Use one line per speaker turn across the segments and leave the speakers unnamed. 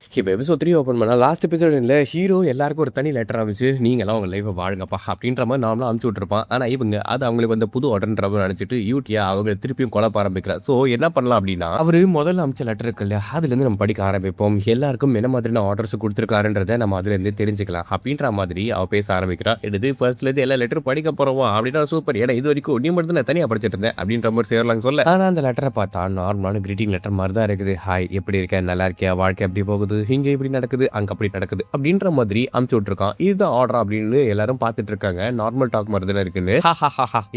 இப்போ episode 3 open பண்ணா last எபிசோடுல hero எல்லாருக்கும் ஒரு தனி லெட்டர் அனுப்பிச்சு நீங்களாம் உங்க லைஃபை வாழுங்கப்பா அப்படின்ற மாதிரி நார்மலாக அனுப்பிச்சு விட்டுருப்பான். ஆனால் இவங்க அது அவங்களுக்கு வந்து புது ஆர்டர்ன்ற மாதிரி நினச்சிட்டு யூடியா அவங்க திருப்பியும் குழப்ப ஆரம்பிக்கிறார். ஸோ என்ன பண்ணலாம் அப்படின்னா அவர் முதல்ல அனுப்பிச்ச லெட்டர் இருக்கு இல்லையா, அதுலேருந்து நம்ம படிக்க ஆரம்பிப்போம். எல்லாருக்கும் என்ன மாதிரியான ஆர்டர்ஸ் கொடுத்துருக்காருன்றதை நம்ம அதுலேருந்து தெரிஞ்சுக்கலாம் அப்படின்ற மாதிரி அவ பேச ஆரம்பிக்கிறா. எடுத்து ஃபர்ஸ்ட்லேருந்து எல்லா லெட்டரும் படிக்க போகிறோம் அப்படின்னா சூப்பர், ஏன்னா இது வரைக்கும் நீ மட்டும் தான் தனியாக படிச்சுட்டு இருந்தேன் அப்படின்ற மாதிரி சேரலாங்க சொல்ல. ஆனால் அந்த லெட்டரை பார்த்தா நார்மலான கிரீட்டிங் லெட்டர் மாதிரி தான் இருக்குது. ஹாய், எப்படி இருக்கேன், நல்லா இருக்கியா, வாழ்க்கை எப்படி போகுது, இங்கே இப்படி நடக்குது, அங்க அப்படி நடக்குது அப்படின்ற மாதிரி அமுச்சு விட்டுருக்கான். இதுதான் ஆர்டர் அப்படின்னு எல்லாரும் பார்த்துட்டு இருக்காங்க. நார்மல் டாக் மாதிரி தானே இருக்குன்னு.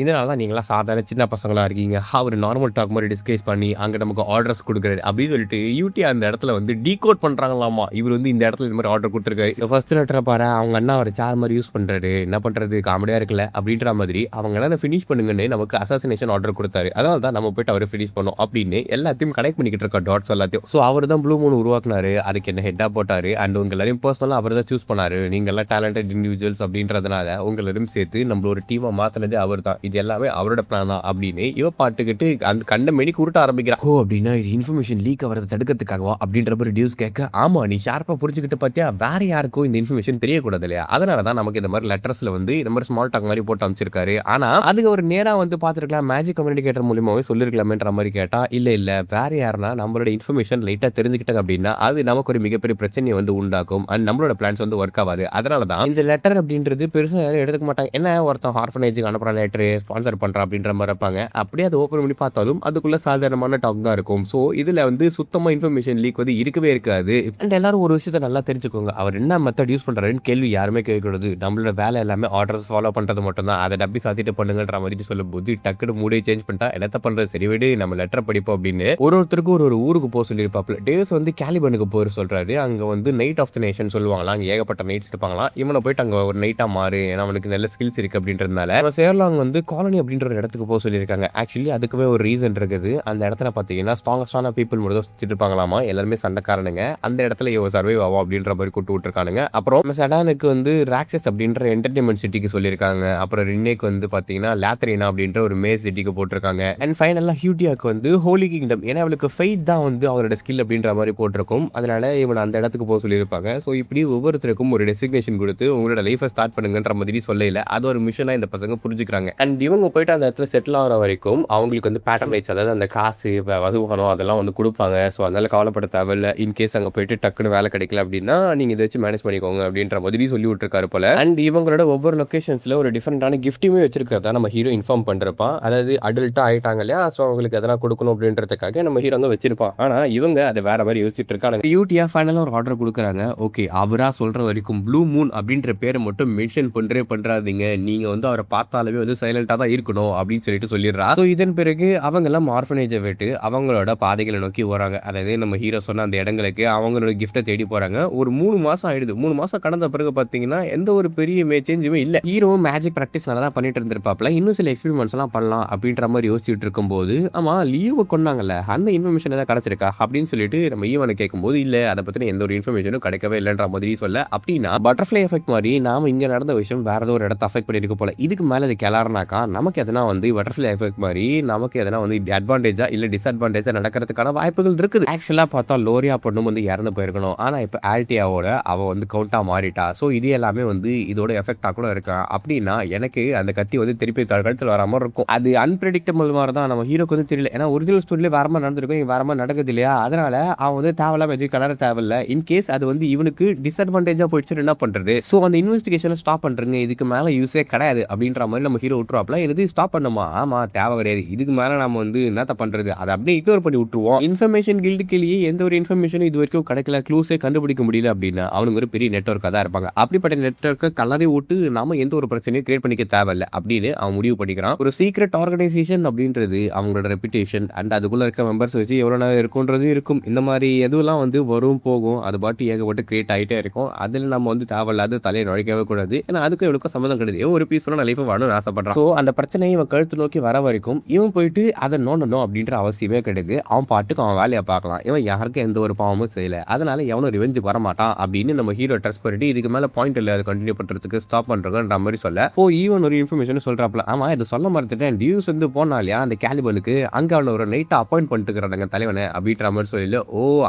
இதனால தான் நீங்களா சாதாரண சின்ன பசங்களா இருக்கீங்க, அவர் நார்மல் டாக் மாதிரி டிஸ்கஸ் பண்ணி அங்க நமக்கு ஆர்டர்ஸ் கொடுக்குறாரு அப்படின்னு சொல்லிட்டு யூடி அந்த இடத்துல வந்து டீகோட் பண்றாங்களாமா. இவர் வந்து இந்த இடத்துல இந்த மாதிரி ஆர்டர் கொடுத்துருக்காரு. ஃபர்ஸ்ட் லெட்டரை பாரு, அவங்க அண்ணா ஒரு சேர் மாதிரி யூஸ் பண்றாரு, என்ன பண்றது, காமெடியா இருக்குல்ல அப்படின்ற மாதிரி அவங்க எல்லாம் ஃபினிஷ் பண்ணுங்கன்னு நமக்கு அசாசினேஷன் ஆர்டர் கொடுத்தாரு. அதனால தான் நம்ம போயிட்டு அவரை ஃபினிஷ் பண்ணோம் அப்படின்னு எல்லாத்தையும் கனெக்ட் பண்ணிக்கிட்டு இருக்க டாட்ஸ் எல்லாத்தையும். ஸோ அவர் தான் ப்ளூ மூன் உருவாக்குனாரு, அதுக்கு என்ன ஹெட்டா போட்டாரு. அண்ட் உங்க எல்லாரையும் பர்சனலாக அவர் தான் சூஸ் பண்ணாரு. நீங்க எல்லாம் டேலண்டட் இண்டிவிஜுவல்ஸ் அப்படின்றதுனால உங்க எல்லாரும் சேர்த்து நம்மள ஒரு டீமா மாத்தினது அவர் தான். இது எல்லாமே அவரோட பிளான் தான் அப்படின்னு இவ பாட்டுக்கிட்டு அந்த கண்ட மெடிக்கு உருட்ட ஆரம்பிக்கிறா. ஓ அப்படின்னா இது இன்ஃபர்மேஷன் லீக் ஆகிறத தடுக்கிறதுக்காகவா அப்படின்ற மாதிரி டியூஸ் கேட்க, ஆமா நீ ஷார்ப்பா புரிஞ்சுக்கிட்டு பார்த்தியா, வேற யாருக்கும் இந்த இன்ஃபர்மேஷன் தெரியக்கூடாது இல்லையா, அதனால தான் நமக்கு இந்த மாதிரி லெட்டர்ஸ்ல வந்து இந்த மாதிரி ஸ்மால் டாக் மாதிரி போட்டு அமைச்சிருக்காரு. ஆனா அதுக்கு ஒரு நேரா வந்து பார்த்துருக்கலாம், மேஜிக் கம்யூனிகேட்டர் மூலியமாவே சொல்லிருக்கலாமேன்ற மாதிரி கேட்டா, இல்ல வேற யாருன்னா நம்மளோட இன்ஃபர்மேஷன் லைட்டா தெரிஞ்சுக்கிட்டாங்க அப்படின்னா அது நமக்கு ஒரு மிகப்பெரிய பிரச்சனையை வந்து உண்டாக்கும். அண்ட் நம்மளோட பிளான்ஸ் வந்து ஒர்க் ஆகாது. அதனால தான் இந்த லெட்டர் அப்படின்றது பெருசா யாரும் எடுத்துக்க மாட்டாங்க. என்ன ஒருத்தன் ஆர்ஃபனேஜுக்கு அனுப்புற லெட்டர் ஸ்பான்சர் பண்றான் அப்படின்ற மாதிரி இருப்பாங்க. அப்படியே அதை ஓப்பன் பண்ணி பார்த்தாலும் அதுக்குள்ள சாதாரணமான டாக் தான் இருக்கும். ஸோ இதுல வந்து சுத்தமா இன்ஃபர்மேஷன் லீக் வந்து இருக்கவே இருக்காது. அண்ட் எல்லாரும் ஒரு விஷயத்த நல்லா தெரிஞ்சுக்கோங்க, அவர் என்ன மெத்தட் யூஸ் பண்றாருன்னு கேள்வி யாருமே கேட்கக்கூடாது. நம்மளோட வேலை எல்லாமே ஆர்டர்ஸ் ஃபாலோ பண்றது மட்டும் தான். அதை டப்பி சாத்திட்டு பண்ணுங்கன்ற மாதிரி சொல்லும்போது டக்குனு மூடே சேஞ்ச் பண்ணிட்டா என்னத்த பண்றது, சரி விடு நம்ம லெட்டர் படிப்போம் அப்படின்னு ஒருத்தருக்கும் ஒரு ஊருக்கு போக சொல்லியிருப்பாப்ல. டேஸ் வந்து கேலிபனுக்கு போய் சொல்றாரு. அங்க வந்து நைட் ஆஃப் த நேஷன் சொல்லுவாங்களா, அங்கே ஏகப்பட்ட நைட்ஸ் இருப்பாங்களா. இவனை போயிட்டு அங்கே ஒரு நைட்டாக மாறு, ஏன்னா அவனுக்கு நல்ல ஸ்கில்ஸ் இருக்குது அப்படின்றதுனால சேர்லாங் வந்து காலனி அப்படின்ற ஒரு இடத்துக்கு போக சொல்லியிருக்காங்க. ஆக்சுவலி அதுக்குவே ஒரு ரீசன் இருக்குது. அந்த இடத்துல பார்த்தீங்கன்னா ஸ்ட்ராங்கஸ்டான பீப்புள் மட்டும் தான் சுற்றிட்டு இருப்பாங்களாமா, எல்லாருமே சண்டைக்காரனுங்க. அந்த இடத்துல இவ சர்வைவ் ஆகும் அப்படின்ற மாதிரி கூட்டு விட்டுருக்கானுங்க. அப்புறம் செடானுக்கு வந்து ராக்சஸ் அப்படின்ற என்டர்டைன்மெண்ட் சிட்டிக்கு சொல்லியிருக்காங்க. அப்புறம் ரின்னேக்கு வந்து பார்த்தீங்கன்னா லாத்ரினா அப்படின்ற ஒரு மே சிட்டிக்கு போட்டிருக்காங்க. அண்ட் ஃபைனலாக ஹியூட்டியாக்கு வந்து ஹோலி கிங்டம், ஏன்னா அவளுக்கு ஃபெய்த் தான் வந்து அவரோட ஸ்கில் அப்படின்ற மாதிரி போட்டிருக்கும். அதனால இவன் அந்த இடத்துக்கு போக சொல்லியிருப்பாங்க. ஸோ இப்படி ஒவ்வொருத்தருக்கும் ஒரு டெசிக்னேஷன் கொடுத்து உங்களோட லைஃபை ஸ்டார்ட் பண்ணுங்கன்ற மாதிரி சொல்லல, அது ஒரு மிஷனாக இந்த பசங்க புரிஞ்சுக்கிறாங்க. அண்ட் இவங்க போயிட்டு அந்த இடத்துல செட்டில் ஆகிற வரைக்கும் அவங்களுக்கு வந்து பேட்டர்ன் ரைட்ஸ், அதாவது அந்த காசு வதுவானம் அதெல்லாம் வந்து கொடுப்பாங்க. ஸோ அதனால கவலைப்பட தேவையில்லை. இன்கேஸ் அங்கே போயிட்டு டக்குன்னு வேலை கிடைக்கல அப்படின்னா நீங்கள் இதை வச்சு மேனேஜ் பண்ணிக்கோங்க அப்படின்ற மாதிரி சொல்லி விட்டுருக்காரு போல. அண்ட் இவங்களோட ஒவ்வொரு லொக்கேஷன்ஸில் ஒரு டிஃப்ரெண்டான கிஃப்ட்டுமே வச்சிருக்கிறதா நம்ம ஹீரோ இன்ஃபார்ம் பண்ணிருப்பான். அதாவது அடல்ட்டாக ஆயிட்டாங்க இல்லையா, ஸோ அவங்களுக்கு எதனா கொடுக்கணும் அப்படின்றதுக்காக நம்ம ஹீரோ அங்கே வச்சிருப்பான். ஆனால் இவங்க அதை வேற மாதிரி யோசிச்சுட்டு இருக்காங்க. யூடியா ஃபைனலாக ஒரு ஆர்டர் கொடுக்குறாங்க. ஓகே, அவரா சொல்ற வரைக்கும் ப்ளூ மூன் அப்படின்ற பேரை மட்டும் மென்ஷன் பண்றாதீங்க, நீங்க வந்து அவரை பார்த்தாலுமே வந்து சைலண்டா தான் இருக்கணும் அப்படின்னு சொல்லிட்டு சொல்லிடுறா. ஸோ இதன் பிறகு அவங்க எல்லாம் ஆர்ஃபனேஜை விட்டு அவங்களோட பாதைகளை நோக்கி வராங்க. அதாவது நம்ம ஹீரோ சொன்ன அந்த இடங்களுக்கு அவங்களோட கிஃப்ட்டை தேடி போறாங்க. ஒரு 3 மாசம் ஆயிடுது. 3 மாசம் கடந்த பிறகு பாத்தீங்கன்னா எந்த ஒரு பெரிய சேஞ்சுமே இல்ல. ஹீரோ மேஜிக் பிராக்டிஸ் நல்லா தான் பண்ணிட்டு இருந்திருப்பாப்ல, இன்னும் சில எக்ஸ்பெரிமெண்ட்ஸ் எல்லாம் பண்ணலாம் அப்படின்ற மாதிரி யோசிச்சுட்டு இருக்கும்போது, ஆமா லீவு கொண்டாங்கல்ல, அந்த இன்ஃபர்மேஷன் ஏதாவது கிடைச்சிருக்கா அப்படின்னு சொல்லிட்டு நம்ம ஈவனை கேட்கும்போது, இல்ல அதை பத்தின எந்த ஒரு இன்ஃபர்மேஷனும் கிடைக்கவே இல்லைன்ற மாதிரி சொல்ல, அப்படின்னா பட்டர்ஃப்ளை எஃபெக்ட் மாதிரி நாம இங்க நடந்த விஷயம் வேற ஏதோ ஒரு இடத்த அஃபெக்ட் பண்ணிருக்கு போல, இதுக்கு மேல இது கிளறனாக்கா நமக்கு எதனா வந்து பட்டர்ஃப்ளை எஃபெக்ட் மாதிரி நமக்கு எதனா வந்து அட்வான்டேஜா இல்ல டிஸ்அட்வான்டேஜா நடக்கிறதுக்கான வாய்ப்புகள் இருக்குது. ஆக்சுவலா பார்த்தா லோரியா பொண்ணும் வந்து இறந்து போயிருக்கணும். ஆனா இப்ப ஆல்டியாவோட அவ வந்து கவுண்டா மாறிட்டா. ஸோ இது எல்லாமே வந்து இதோட எஃபெக்டா கூட இருக்கா. அப்படின்னா எனக்கு அந்த கத்தி வந்து திருப்பி கழுத்தில் வர மாதிரி இருக்கும். அது அன்பிரடிக்டபிள் மாதிரி தான் நம்ம ஹீரோக்கு வந்து தெரியல. ஏன்னா ஒரிஜினல் ஸ்டோரியில வேற மாதிரி நடந்திருக்கும், வேற மாதிரி நடக்குது இல்லையா, அதனால அவன் வந்து தேவையில்லாம எதுவும் கலர தேவையில்லை. இன்கேஸ் அது வந்து இவனுக்கு டிஸ்அட்வான்டேஜா போயிடுச்சு என்ன பண்றது. ஸோ அந்த இன்வெஸ்டிகேஷனை ஸ்டாப் பண்றீங்க, இதுக்கு மேல யூஸே கிடையாது அப்படின்ற மாதிரி நம்ம ஹீரோ விட்டுருவாப்ல. இது ஸ்டாப் பண்ணுமா, ஆமா தேவை கிடையாது, இதுக்கு மேல நம்ம வந்து என்னத்த பண்றது, அதை அப்படியே இக்னோர் பண்ணி விட்டுருவோம். இன்ஃபர்மேஷன் கில்டுக்குள்ளேயே எந்த ஒரு இன்ஃபர்மேஷனும் இது வரைக்கும் கிடைக்கல, க்ளூஸே கண்டுபிடிக்க முடியல அப்படின்னா அவனுக்கு ஒரு பெரிய நெட்வொர்க்காக தான் இருப்பாங்க. அப்படிப்பட்ட நெட்வொர்க்கை கலரை விட்டு நாம எந்த ஒரு பிரச்சனையும் கிரியேட் பண்ணிக்க தேவையில்லை அப்படின்னு அவன் முடிவு பண்ணிக்கிறான். ஒரு சீக்ரெட் ஆர்கனைசேஷன் அப்படின்றது அவங்களோட ரெப்புடேஷன் அண்ட் அதுக்குள்ள இருக்க மெம்பர்ஸ் வச்சு எவ்வளவு நேரம் இருக்கும்ன்றது இருக்கும். இந்த மாதிரி எதுவெல்லாம் வந்து வரும் போகும், அது பாட்டு ஏகப்பட்டு கிரியேட் ஆகிட்டே இருக்கும். அதில் நம்ம வந்து தேவையில்லாத தலையை நுழைக்கவே கூடாது. ஏன்னா அதுக்கும் இவனுக்கும் சம்மந்தம் கிடையாது. ஒரு பீஸ்ஃபுல்லான லைஃப் வாழணும்னு ஆசைப்படுறான். ஸோ அந்த பிரச்சனையை இவன் கழுத்து நோக்கி வர வரைக்கும் இவன் போயிட்டு அதை நோண்டணும் அப்படின்ற அவசியமே கிடையாது. அவன் பாட்டுக்கு அவன் வேலையை பார்க்கலாம். இவன் யாருக்கும் எந்த ஒரு பாவமும் செய்யல, அதனால எவனும் ரிவெஞ்சுக்கு வர மாட்டான் அப்படின்னு நம்ம ஹீரோ ட்ரஸ்ட் பண்ணிட்டு இதுக்கு மேல பாயிண்ட் இல்லை அதை கண்டினியூ பண்றதுக்கு ஸ்டாப் பண்றதுன்ற மாதிரி சொல்ல, ஈவன் ஒரு இன்ஃபர்மேஷன் சொல்றாப்ல. ஆமா இதை சொல்ல மறந்துட்டேன், டியூஸ் வந்து போனா இல்லையா அந்த கேலிபனுக்கு, அங்க அவனை ஒரு நைட்டை அப்பாயிண்ட் பண்ணிட்டு இருக்கிறாங்க தலைவனை அப்படின்ற மாதிரி சொல்லல.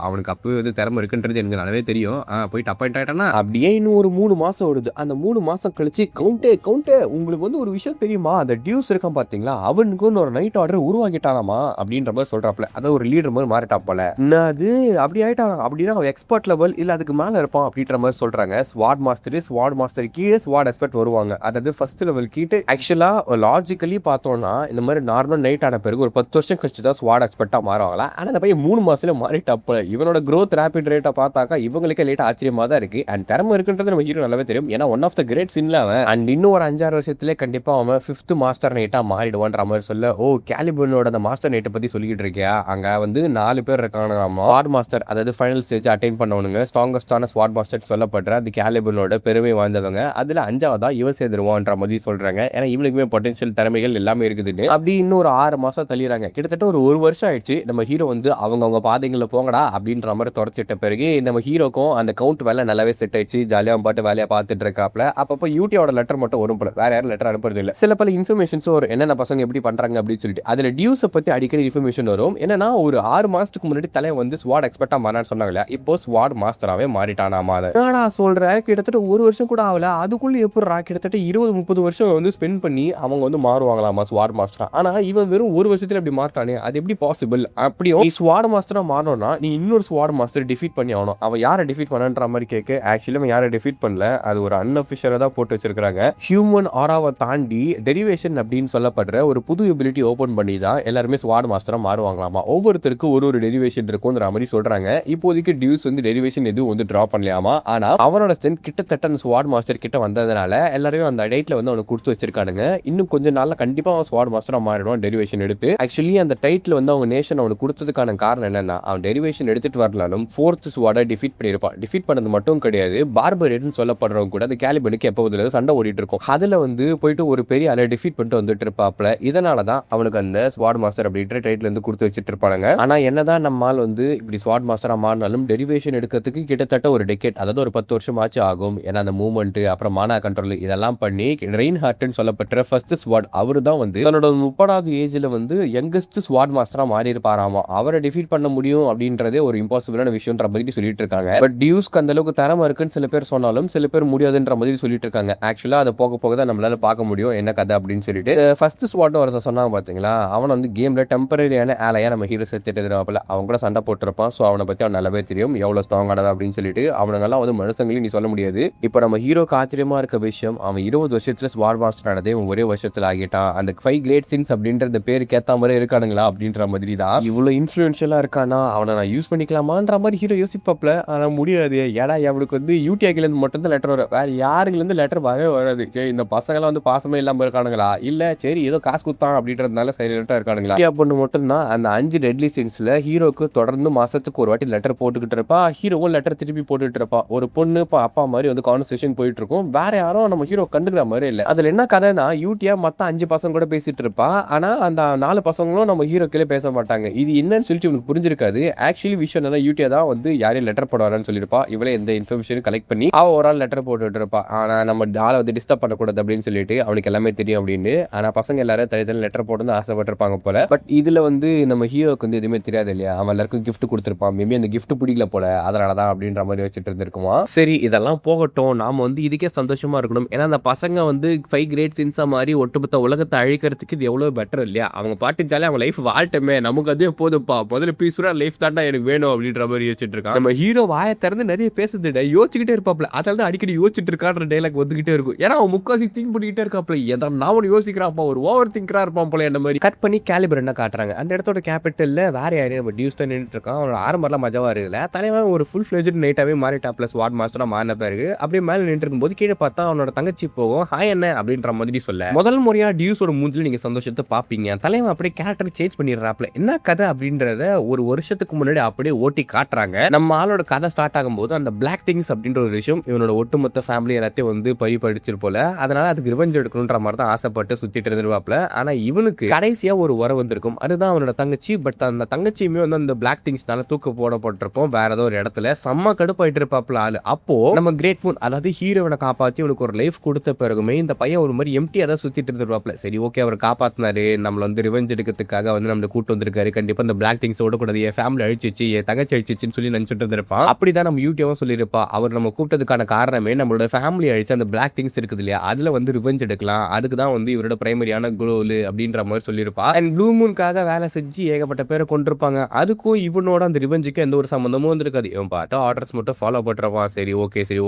அவனுக்கு அப்பவே வந்து திறமை இருக்குன்றது எனக்கு நல்லாவே தெரியும். போயிட்டு அப்பாயிண்ட் ஆயிட்டேன்னா அப்படியே இன்னும் ஒரு 3 மாசம் வருது. அந்த 3 மாசம் கழிச்சு கவுண்டே உங்களுக்கு வந்து ஒரு விஷயம் தெரியுமா? அந்த டியூஸ் இருக்கான் பாத்தீங்களா, அவனுக்குன்னு ஒரு நைட் ஆர்டர் உருவாக்கிட்டானாமா அப்படின்ற மாதிரி சொல்றாப்ல. அதாவது ஒரு லீடர் மாதிரி மாறிட்டான் போல. என்னது அப்படி ஆயிட்டானா? அப்படின்னா அவன் எக்ஸ்பர்ட் லெவல் இல்ல அதுக்கு மேல இருப்பான் அப்படின்ற மாதிரி சொல்றாங்க. ஸ்வாட் மாஸ்டர் கீழே ஸ்வாட் எக்ஸ்பர்ட் வருவாங்க. அதாவது ஃபர்ஸ்ட் லெவல் கீழே ஆக்சுவலா லாஜிக்கலி பார்த்தோம்னா இந்த மாதிரி நார்மல் நைட் ஆன பிறகு ஒரு 10 வருஷம் கழிச்சு தான் ஸ்வாட் எக்ஸ்பர்ட்டா மாறுவாங்களா. ஆனா அந்த பையன் 3 மாசத்துல மாறிட்டாப்ப. இவனோட growth ரேபிட் ரேட்டா பார்த்தாக்கா இவங்களுக்கே லேட்டா ஆச்சரியமா தான் இருக்கு. அண்ட் திறமை இருக்குன்றது நம்ம ஹீரோ நல்லாவே தெரியும். ஏன்னா ஒன் ஆஃப் த கிரேட் சின்ல அவன். அண்ட் இன்னும் ஒரு 5-6 வருஷத்துல கண்டிப்பா அவன் 5th மாஸ்டர் நைட்டா மாறிடுவான்ற மாதிரி சொல்ல, ஓ கேலிபனோட அந்த மாஸ்டர் நைட்டை பத்தி சொல்லிக்கிட்டு இருக்கியா? அங்க வந்து 4 பேர் இருக்கானுங்களாமா. ஸ்வாட் மாஸ்டர் அதாவது ஃபைனல் ஸ்டேஜ் அட்டைன் பண்ணவனுங்க. ஸ்ட்ராங்கஸ்டான ஸ்வாட் மாஸ்டர் சொல்லப்படுற அந்த கேலிபனோட பெருமை வாய்ந்தவங்க. அதுல 5வதா இவன் சேர்ந்துருவான்ற மாதிரி சொல்றாங்க. ஏன்னா இவனுக்குமே பொட்டன்ஷியல் திறமைகள் எல்லாமே இருக்குதுன்னு. அப்படி இன்னும் ஒரு 6 மாசம் தள்ளிடுறாங்க. கிட்டத்தட்ட ஒரு வருஷம் ஆயிடுச்சு. நம்ம ஹீரோ வந்து அவங்க பாதைகளை போங்கடா அப்படின்ற மாதிரி துரத்திட்ட பிறகு நம்ம ஹீரோக்கும் அந்த கவுண்ட் வேலை நல்லாவே செட் ஆயிடுச்சு. ஜாலியா பாட்டு வேலையை பார்த்துட்டு இருக்காப்ல. அப்பப்போ யூடியோட லெட்டர் மட்டும் வரும் போல, வேற யாரும் லெட்டர் அனுப்புறது இல்லை. சில பல இன்ஃபர்மேஷன்ஸ் வரும், என்னென்ன பசங்க எப்படி பண்றாங்க அப்படின்னு சொல்லிட்டு. அதுல டியூஸை பத்தி அடிக்கடி இன்ஃபர்மேஷன் வரும். என்னன்னா ஒரு 6 மாசத்துக்கு முன்னாடி தலையை வந்து ஸ்வாட் எக்ஸ்பர்ட்டா மாறான்னு சொன்னாங்களே, இப்போ ஸ்வாட் மாஸ்டராவே மாறிட்டானாமா. என்னடா சொல்ற? கிட்டத்தட்ட ஒரு வருஷம் கூட ஆகல, அதுக்குள்ள எப்படிடா கிட்டத்தட்ட 20-30 வருஷம் வந்து ஸ்பெண்ட் பண்ணி அவங்க வந்து மாறுவாங்களாமா ஸ்வாட் மாஸ்டரா. ஆனா இவன் வெறும் ஒரு வருஷத்துல இப்படி மாட்டானே, அது எப்படி பாசிபிள்? அப்படியும் நீ ஸ்வாட் மாஸ்டரா மாறணும்னா நீ இன்னொரு ஸ்வாட் மாஸ்டர் டிஃபீட் பண்ணி ஆகணும். அவன் யாரை டிஃபீட் பண்ணன்ற மாதிரி கேட்க, ஆக்சுவலி அவன் யாரை டிஃபீட் பண்ணல, அது ஒரு அன்அஃபிஷியலா தான் போட்டு வச்சிருக்காங்க. ஹியூமன் ஆராவை தாண்டி டெரிவேஷன் அப்படின்னு சொல்லப்படுற ஒரு புது எபிலிட்டி ஓபன் பண்ணி தான் எல்லாருமே ஸ்வாட் மாஸ்டரா மாறுவாங்களாமா. ஒவ்வொருத்தருக்கு ஒரு டெரிவேஷன் இருக்கும்ன்ற மாதிரி சொல்றாங்க. இப்போதைக்கு டியூஸ் வந்து டெரிவேஷன் எதுவும் வந்து டிரா பண்ணலாமா. ஆனா அவனோட ஸ்ட்ரென்த் கிட்டத்தட்ட அந்த ஸ்வாட் மாஸ்டர் கிட்ட வந்ததுனால எல்லாரும் அந்த டைட்டில் வந்து அவனுக்கு கொடுத்து வச்சிருக்கானுங்க. இன்னும் கொஞ்ச நாள்ல கண்டிப்பா அவன் ஸ்வாட் மாஸ்டரா மாறிடுவான் டெரிவேஷன் எடுத்து. ஆக்சுவலி அந்த டைட்டில் வந்து அவங்க நேஷன் அவனுக்கு கொடுத்ததுக்கான காரணம் என்னன்னா, அவன் டெரிவேஷன் எடுத்துட்டு வரலாலும் 4th ஸ்வாடை டிஃபீட் பண்ணியிருப்பான். டிஃபீட் பண்ணது மட்டும் கிடையாது, பார்பரேட்னு சொல்லப்படுறவங்க கூட அந்த கேலிபனுக்கு எப்போ முதல்ல சண்டை ஓடிட்டு இருக்கும். அதுல வந்து போயிட்டு ஒரு பெரிய அலை டிஃபீட் பண்ணிட்டு வந்துட்டு இருப்பாப்ல. இதனாலதான் அவனுக்கு அந்த ஸ்வாட் மாஸ்டர் அப்படின்ற டைட்டில் வந்து கொடுத்து வச்சிட்டு இருப்பாங்க. ஆனா என்னதான் நம்மால் வந்து இப்படி ஸ்வாட் மாஸ்டரா மாறினாலும் டெரிவேஷன் எடுக்கிறதுக்கு கிட்டத்தட்ட ஒரு டெக்கேட், அதாவது ஒரு 10 வருஷம் ஆச்சு ஆகும். ஏன்னா அந்த மூவ்மெண்ட் அப்புறம் மானா கண்ட்ரோல் இதெல்லாம் பண்ணி ரெயின் ஹார்ட்னு சொல்லப்பட்ட ஃபர்ஸ்ட் ஸ்வாட் அவரு தான் வந்து தன்னோட 30வது ஏஜ்ல வந்து யங்கஸ்ட் ஸ்வாட் மாஸ்டரா மாறி இருப்பாராமா. அவரை டிஃபீட் பண்ண முடியும் அப்படின்றதே ஒரு இம்பாசிபிளான விஷயம்ன்ற மாதிரி சொல்லிட்டு இருக்காங்க. பட் டியூஸ்க்கு அந்த அளவுக்கு திறமை இருக்குன்னு சில பேர் சொன்னாலும் சில பேர் முடியாதுன்ற மாதிரி சொல்லிட்டு இருக்காங்க. ஆக்சுவலா அதை போக போக தான் நம்மளால பார்க்க முடியும் என்ன கதை அப்படின்னு சொல்லிட்டு. ஃபர்ஸ்ட் ஸ்வாட் ஒருத்தர் சொன்னாங்க பாத்தீங்களா, அவன் வந்து கேம்ல டெம்பரரியான ஆலையா நம்ம ஹீரோ சேர்த்துட்டு இருப்பாப்ல. அவங்க கூட சண்டை போட்டுருப்பான். ஸோ அவனை பத்தி அவன் நல்லாவே தெரியும் எவ்வளவு ஸ்ட்ராங்கானதா அப்படின்னு சொல்லிட்டு. அவனுங்கெல்லாம் வந்து மனுஷங்களையும் நீ சொல்ல முடியாது. இப்போ நம்ம ஹீரோக்கு ஆச்சரியமா இருக்க விஷயம், அவன் 20 வருஷத்துல ஸ்வாட் மாஸ்டர் ஆனதே ஒரே வருஷத்துல ஆகிட்டான். அந்த 5 கிரேட் சின்ஸ் அப்படின்ற பேருக்கு ஏத்த மாதிரி இருக்கானுங்களா அப்படின்ற மாதிரி தான். இவ்வளவு இன்ஃபுளுன்ஷியலா இருக்கானா, அவனை நான் யூஸ் பண்ணிக்கலாமான்ற மாதிரி ஹீரோ யோசிப்பாப்ல. ஆனா முடியாது. ஏடா அவனுக்கு வந்து யூடிஐல இருந்து மட்டும் தான் லெட்டர் வரும், வேற யாருக்குல இருந்து லெட்டர் வரவே வராது. சரி இந்த பசங்களாம் வந்து பாசமே இல்லாம இருக்கானுங்களா, இல்ல சரி ஏதோ காசு கொடுத்தான் அப்படின்றதுனால சைலண்டா இருக்கானுங்களா பொண்ணு மட்டும் தான். அந்த 5 டெட்லி சின்ஸ்ல ஹீரோக்கு தொடர்ந்து மாசத்துக்கு ஒரு வாட்டி லெட்டர் போட்டுக்கிட்டு இருப்பா. ஹீரோவும் லெட்டர் திருப்பி போட்டுட்டு இருப்பா. ஒரு பொண்ணு அப்பா மாதிரி வந்து கான்வர்சேஷன் போயிட்டு இருக்கும். வேற யாரும் நம்ம ஹீரோ கண்டுக்கிற மாதிரி இல்ல. அதுல என்ன கதைனா, யூடியா மத்த 5 பசங்க கூட பேசிட்டு இருப்பா. ஆனா அந்த 4 பசங்களும் நம்ம ஹீரோ கீழே பேச மாட்டாங்க. இது என்னன்னு சொல்லிட்டு இவனுக்கு புரிஞ்சிருக்காது. ஆக்சுவலி விஷயம் என்னன்னா, யூடியா தான் வந்து யாரையும் லெட்டர் போட வரேன்னு சொல்லியிருப்பா. இவளே எந்த இன்ஃபர்மேஷனும் கலெக்ட் பண்ணி அவ ஒரு ஆள் லெட்டர் போட்டுட்டு இருப்பா. ஆனா நம்ம ஆளை வந்து டிஸ்டர்ப் பண்ணக்கூடாது அப்படின்னு சொல்லிட்டு அவனுக்கு எல்லாமே தெரியும் அப்படின்னு. ஆனா பசங்க எல்லாரும் தனித்தனி லெட்டர் போட்டு ஆசைப்பட்டிருப்பாங்க போல. பட் இதுல வந்து நம்ம ஹீரோக்கு வந்து எதுவுமே தெரியாது இல்லையா. அவன் எல்லாருக்கும் கிஃப்ட் கொடுத்துருப்பான். மேபி அந்த கிஃப்ட் பிடிக்கல போல, அதனாலதான் அப்படின்ற மாதிரி வச்சுட்டு இருந்திருக்குமா. சரி இதெல்லாம் போகட்டும், நாம வந்து இதுக்கே சந்தோஷமா இருக்கணும். ஏன்னா அந்த பசங்க வந்து 5 கிரேட் சின்ஸா மாதிரி ஒட்டுமொத்த உலகத்தை அழிக்கிறதுக்கு இது எவ்வளவு பெட்டர் இல்லையா. அவங்க பாட்டு ஜாலியா அவங்க லைஃப் வாழ்ட்டமே, நமக்கு அதே போதும்ப்பா, முதல்ல பீஸ்ஃபுல்லா லைஃப் தாண்டா எனக்கு வேணும் அப்படின்ற மாதிரி யோசிச்சுட்டு இருக்கான். நம்ம ஹீரோ வாயை திறந்து நிறைய பேசுது, யோசிச்சுக்கிட்டே இருப்பாப்ல. அதால தான் அடிக்கடி யோசிச்சுட்டு இருக்கான்ற டைலாக் வந்துகிட்டே இருக்கும். ஏன்னா அவன் முக்காசி திங்க் பண்ணிக்கிட்டே இருக்காப்ல. எதை நான் ஒன்று யோசிக்கிறான்ப்பா, ஒரு ஓவர் திங்கரா இருப்பான் போல. என்ன மாதிரி கட் பண்ணி கேலிபர் என்ன காட்டுறாங்க. அந்த இடத்தோட கேபிட்டல்ல வேற யாரையும் நம்ம டியூஸ் தான் நின்றுட்டு இருக்கான். அவனோட ஆரம்பம்லாம் மஜாவா இருக்குல்ல. தலைவன் ஒரு ஃபுல் ஃபிளெஜ்ட் நைட்டாவே மாறிட்டாப்ல. ஸ்வாட் மாஸ்டரா மாறின பிறகு அப்படியே மேல நின்று இருக்கும்போது கீழே பார்த்தா அவனோட தங்கச்சி போகும். ஹாய் என்ன அப்படின்ற மாதிரி சொல்ல, முதல் முறையா டியூஸோட மூஞ்சில நீங்க சந்தோஷத்தை பாப்பீங்க. தலைவன் அப்படியே கேரக்டர் சேஞ்ச் பண்ணிடுறாப்ல. என்ன கதை அப்படின்றத ஒரு வருஷத்துக்கு முன்னாடி அப்படியே ஓட்டி காட்டுறாங்க. நம்ம ஆளோட கதை ஸ்டார்ட் ஆகும்போது அந்த பிளாக் திங்ஸ் அப்படின்ற ஒரு விஷயம் இவனோட ஒட்டுமொத்த ஃபேமிலி எல்லாத்தையும் வந்து பறிப்படிச்சிரு போல. அதனால அதுக்கு ரிவெஞ்ச் எடுக்கணுன்ற மாதிரி தான் ஆசைப்பட்டு சுத்திட்டு இருந்திருப்பாப்ல. ஆனா இவனுக்கு கடைசியா ஒரு வரம் வந்திருக்கும். அதுதான் அவனோட தங்கச்சி. பட் அந்த தங்கச்சியுமே வந்து அந்த பிளாக் திங்ஸ்னால தூக்கு போடப்பட்டிருக்கும் வேற ஏதோ ஒரு இடத்துல. செம்ம கடுப்பாயிட்டு இருப்பாப்ல ஆளு. அப்போ நம்ம கிரேட் மூன் அதாவது ஹீரோவனை காப்பாத்தி இவனுக்கு ஒரு லைஃப் கொடுத்த பிறகுமே இந்த பையன் ஒரு மாதிரி எம்டியா தான் சுத்திட்டு இருந்திருப்பாப்ல. சரி ஓகே அவர் காப்பாத்தினாரு, நம்மள வந்து ரிவெஞ்ச் எடுக்கிறதுக்காக வந்து நம்மள கூட்டு வந்திருக்காரு, கண்டிப்பா இந்த பிளாக் திங்ஸ் ஓடக்கூடாது, என் ஃபேமிலி அழிச்சிச்சு, என் தங்கச்சி அழிச்சிச்சுன்னு அப்படின்னு சொல்லி நினைச்சிட்டு இருந்திருப்பான். அப்படிதான் நம்ம யூடியூவும் சொல்லியிருப்பா. அவர் நம்ம கூப்பிட்டதுக்கான காரணமே நம்மளோட ஃபேமிலி அழிச்சு அந்த பிளாக் திங்ஸ் இருக்குது இல்லையா, அதுல வந்து ரிவெஞ்ச் எடுக்கலாம். அதுக்கு தான் வந்து இவரோட பிரைமரியான கோல் அப்படின்ற மாதிரி சொல்லியிருப்பா. அண்ட் ப்ளூ மூனுக்காக வேலை செஞ்சு ஏகப்பட்ட பேரை கொண்டிருப்பாங்க. அதுக்கும் இவனோட அந்த ரிவெஞ்சுக்கு எந்த ஒரு சம்பந்தமும் வந்திருக்காது. இவன் பாட்டு ஆர்டர்ஸ் மட்டும் ஃபாலோ பண்றவான். சரி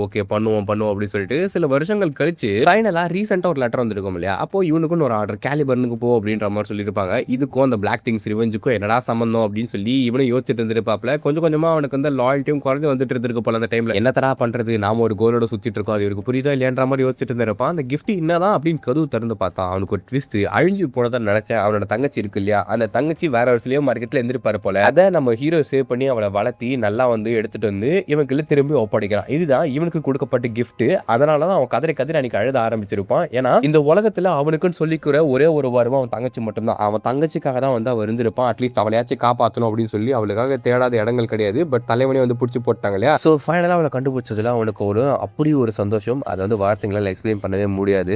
ஓகே பண்ணுவோம் அப்படின்னு சொல்லிட்டு சில வருஷங்கள் கழிச்சு ஃபைனலா ரீசெண்டா ஒரு லெட்டர் வந்திருக்கும் இல்லையா, அப்போ இவனுக்கும் ஒரு ஆர்டர் கேலிபர்னுக்கு போ அப்படின்ற மாதிரி சொல்லியிருப்பாங்க. இதுக்கும் அந்த பிளாக் திங்ஸ் ரிவெஞ்சுக்கும் என்னடா சம்பந்தம் அப்படின்னு சொல்லி இவனும் யோசிச்சுட்டு இருந்திருப்பாப்ல. கொஞ்சம் கொஞ்சமா அவனுக்கு வந்து லாயல்ட்டியும் குறைஞ்சு வந்துட்டு இருந்திருக்கு போல அந்த டைம்ல. என்ன தரா பண்றது, நாம ஒரு கோலோட சுத்திட்டு இருக்கோம், அது இவருக்கு புரியுதா இல்லையான்ற மாதிரி யோசிச்சுட்டு இருந்திருப்பான். அந்த கிஃப்ட் என்னதான் அப்படின்னு கதவு திறந்து பார்த்தா அவனுக்கு ஒரு ட்விஸ்ட். அழிஞ்சு போனதான் நினைச்சேன். அவனோட தங்கச்சி இருக்கு இல்லையா, அந்த தங்கச்சி வேற ஒரு சிலையோ மார்க்கெட்ல எந்திருப்பாரு போல. அதை நம்ம ஹீரோ சேவ் பண்ணி அவளை வளர்த்தி நல்லா வந்து எடுத்துட்டு வந்து இவனுக்கு திரும்பி ஒப்படைக்கிறான். இதுதான் இவனுக்கு கொடுக்கப்பட்ட கிஃப்ட். அதனாலதான் அவன் கதறி அன்னைக்கு அழுத ஆரம்பிச்சிருப்பான். ஏன்னா இந்த உலகத்துல அவனுக்குன்னு சொல்லிக்கிற ஒரே ஒரு வருவம் அவன் தங்கச்சி மட்டும்தான். அவன் தங்கச்சிக்காக தான் வந்து அவன் இருந்திருப்பான். அட்லீஸ்ட் அவளையாச்சும் காப்பாற்றணும் அப்படின்னு சொல்லி அவளுக்காக தேடாத இடங்கள் கிடையாது. பட் தலைவனே வந்து பிடிச்சி போட்டாங்க இல்லையா. ஸோ ஃபைனலாக அவளை கண்டுபிடிச்சதுல அவனுக்கு அப்படி ஒரு சந்தோஷம். அதை வந்து வார்த்தைகளால் எக்ஸ்பிளைன் பண்ணவே முடியாது.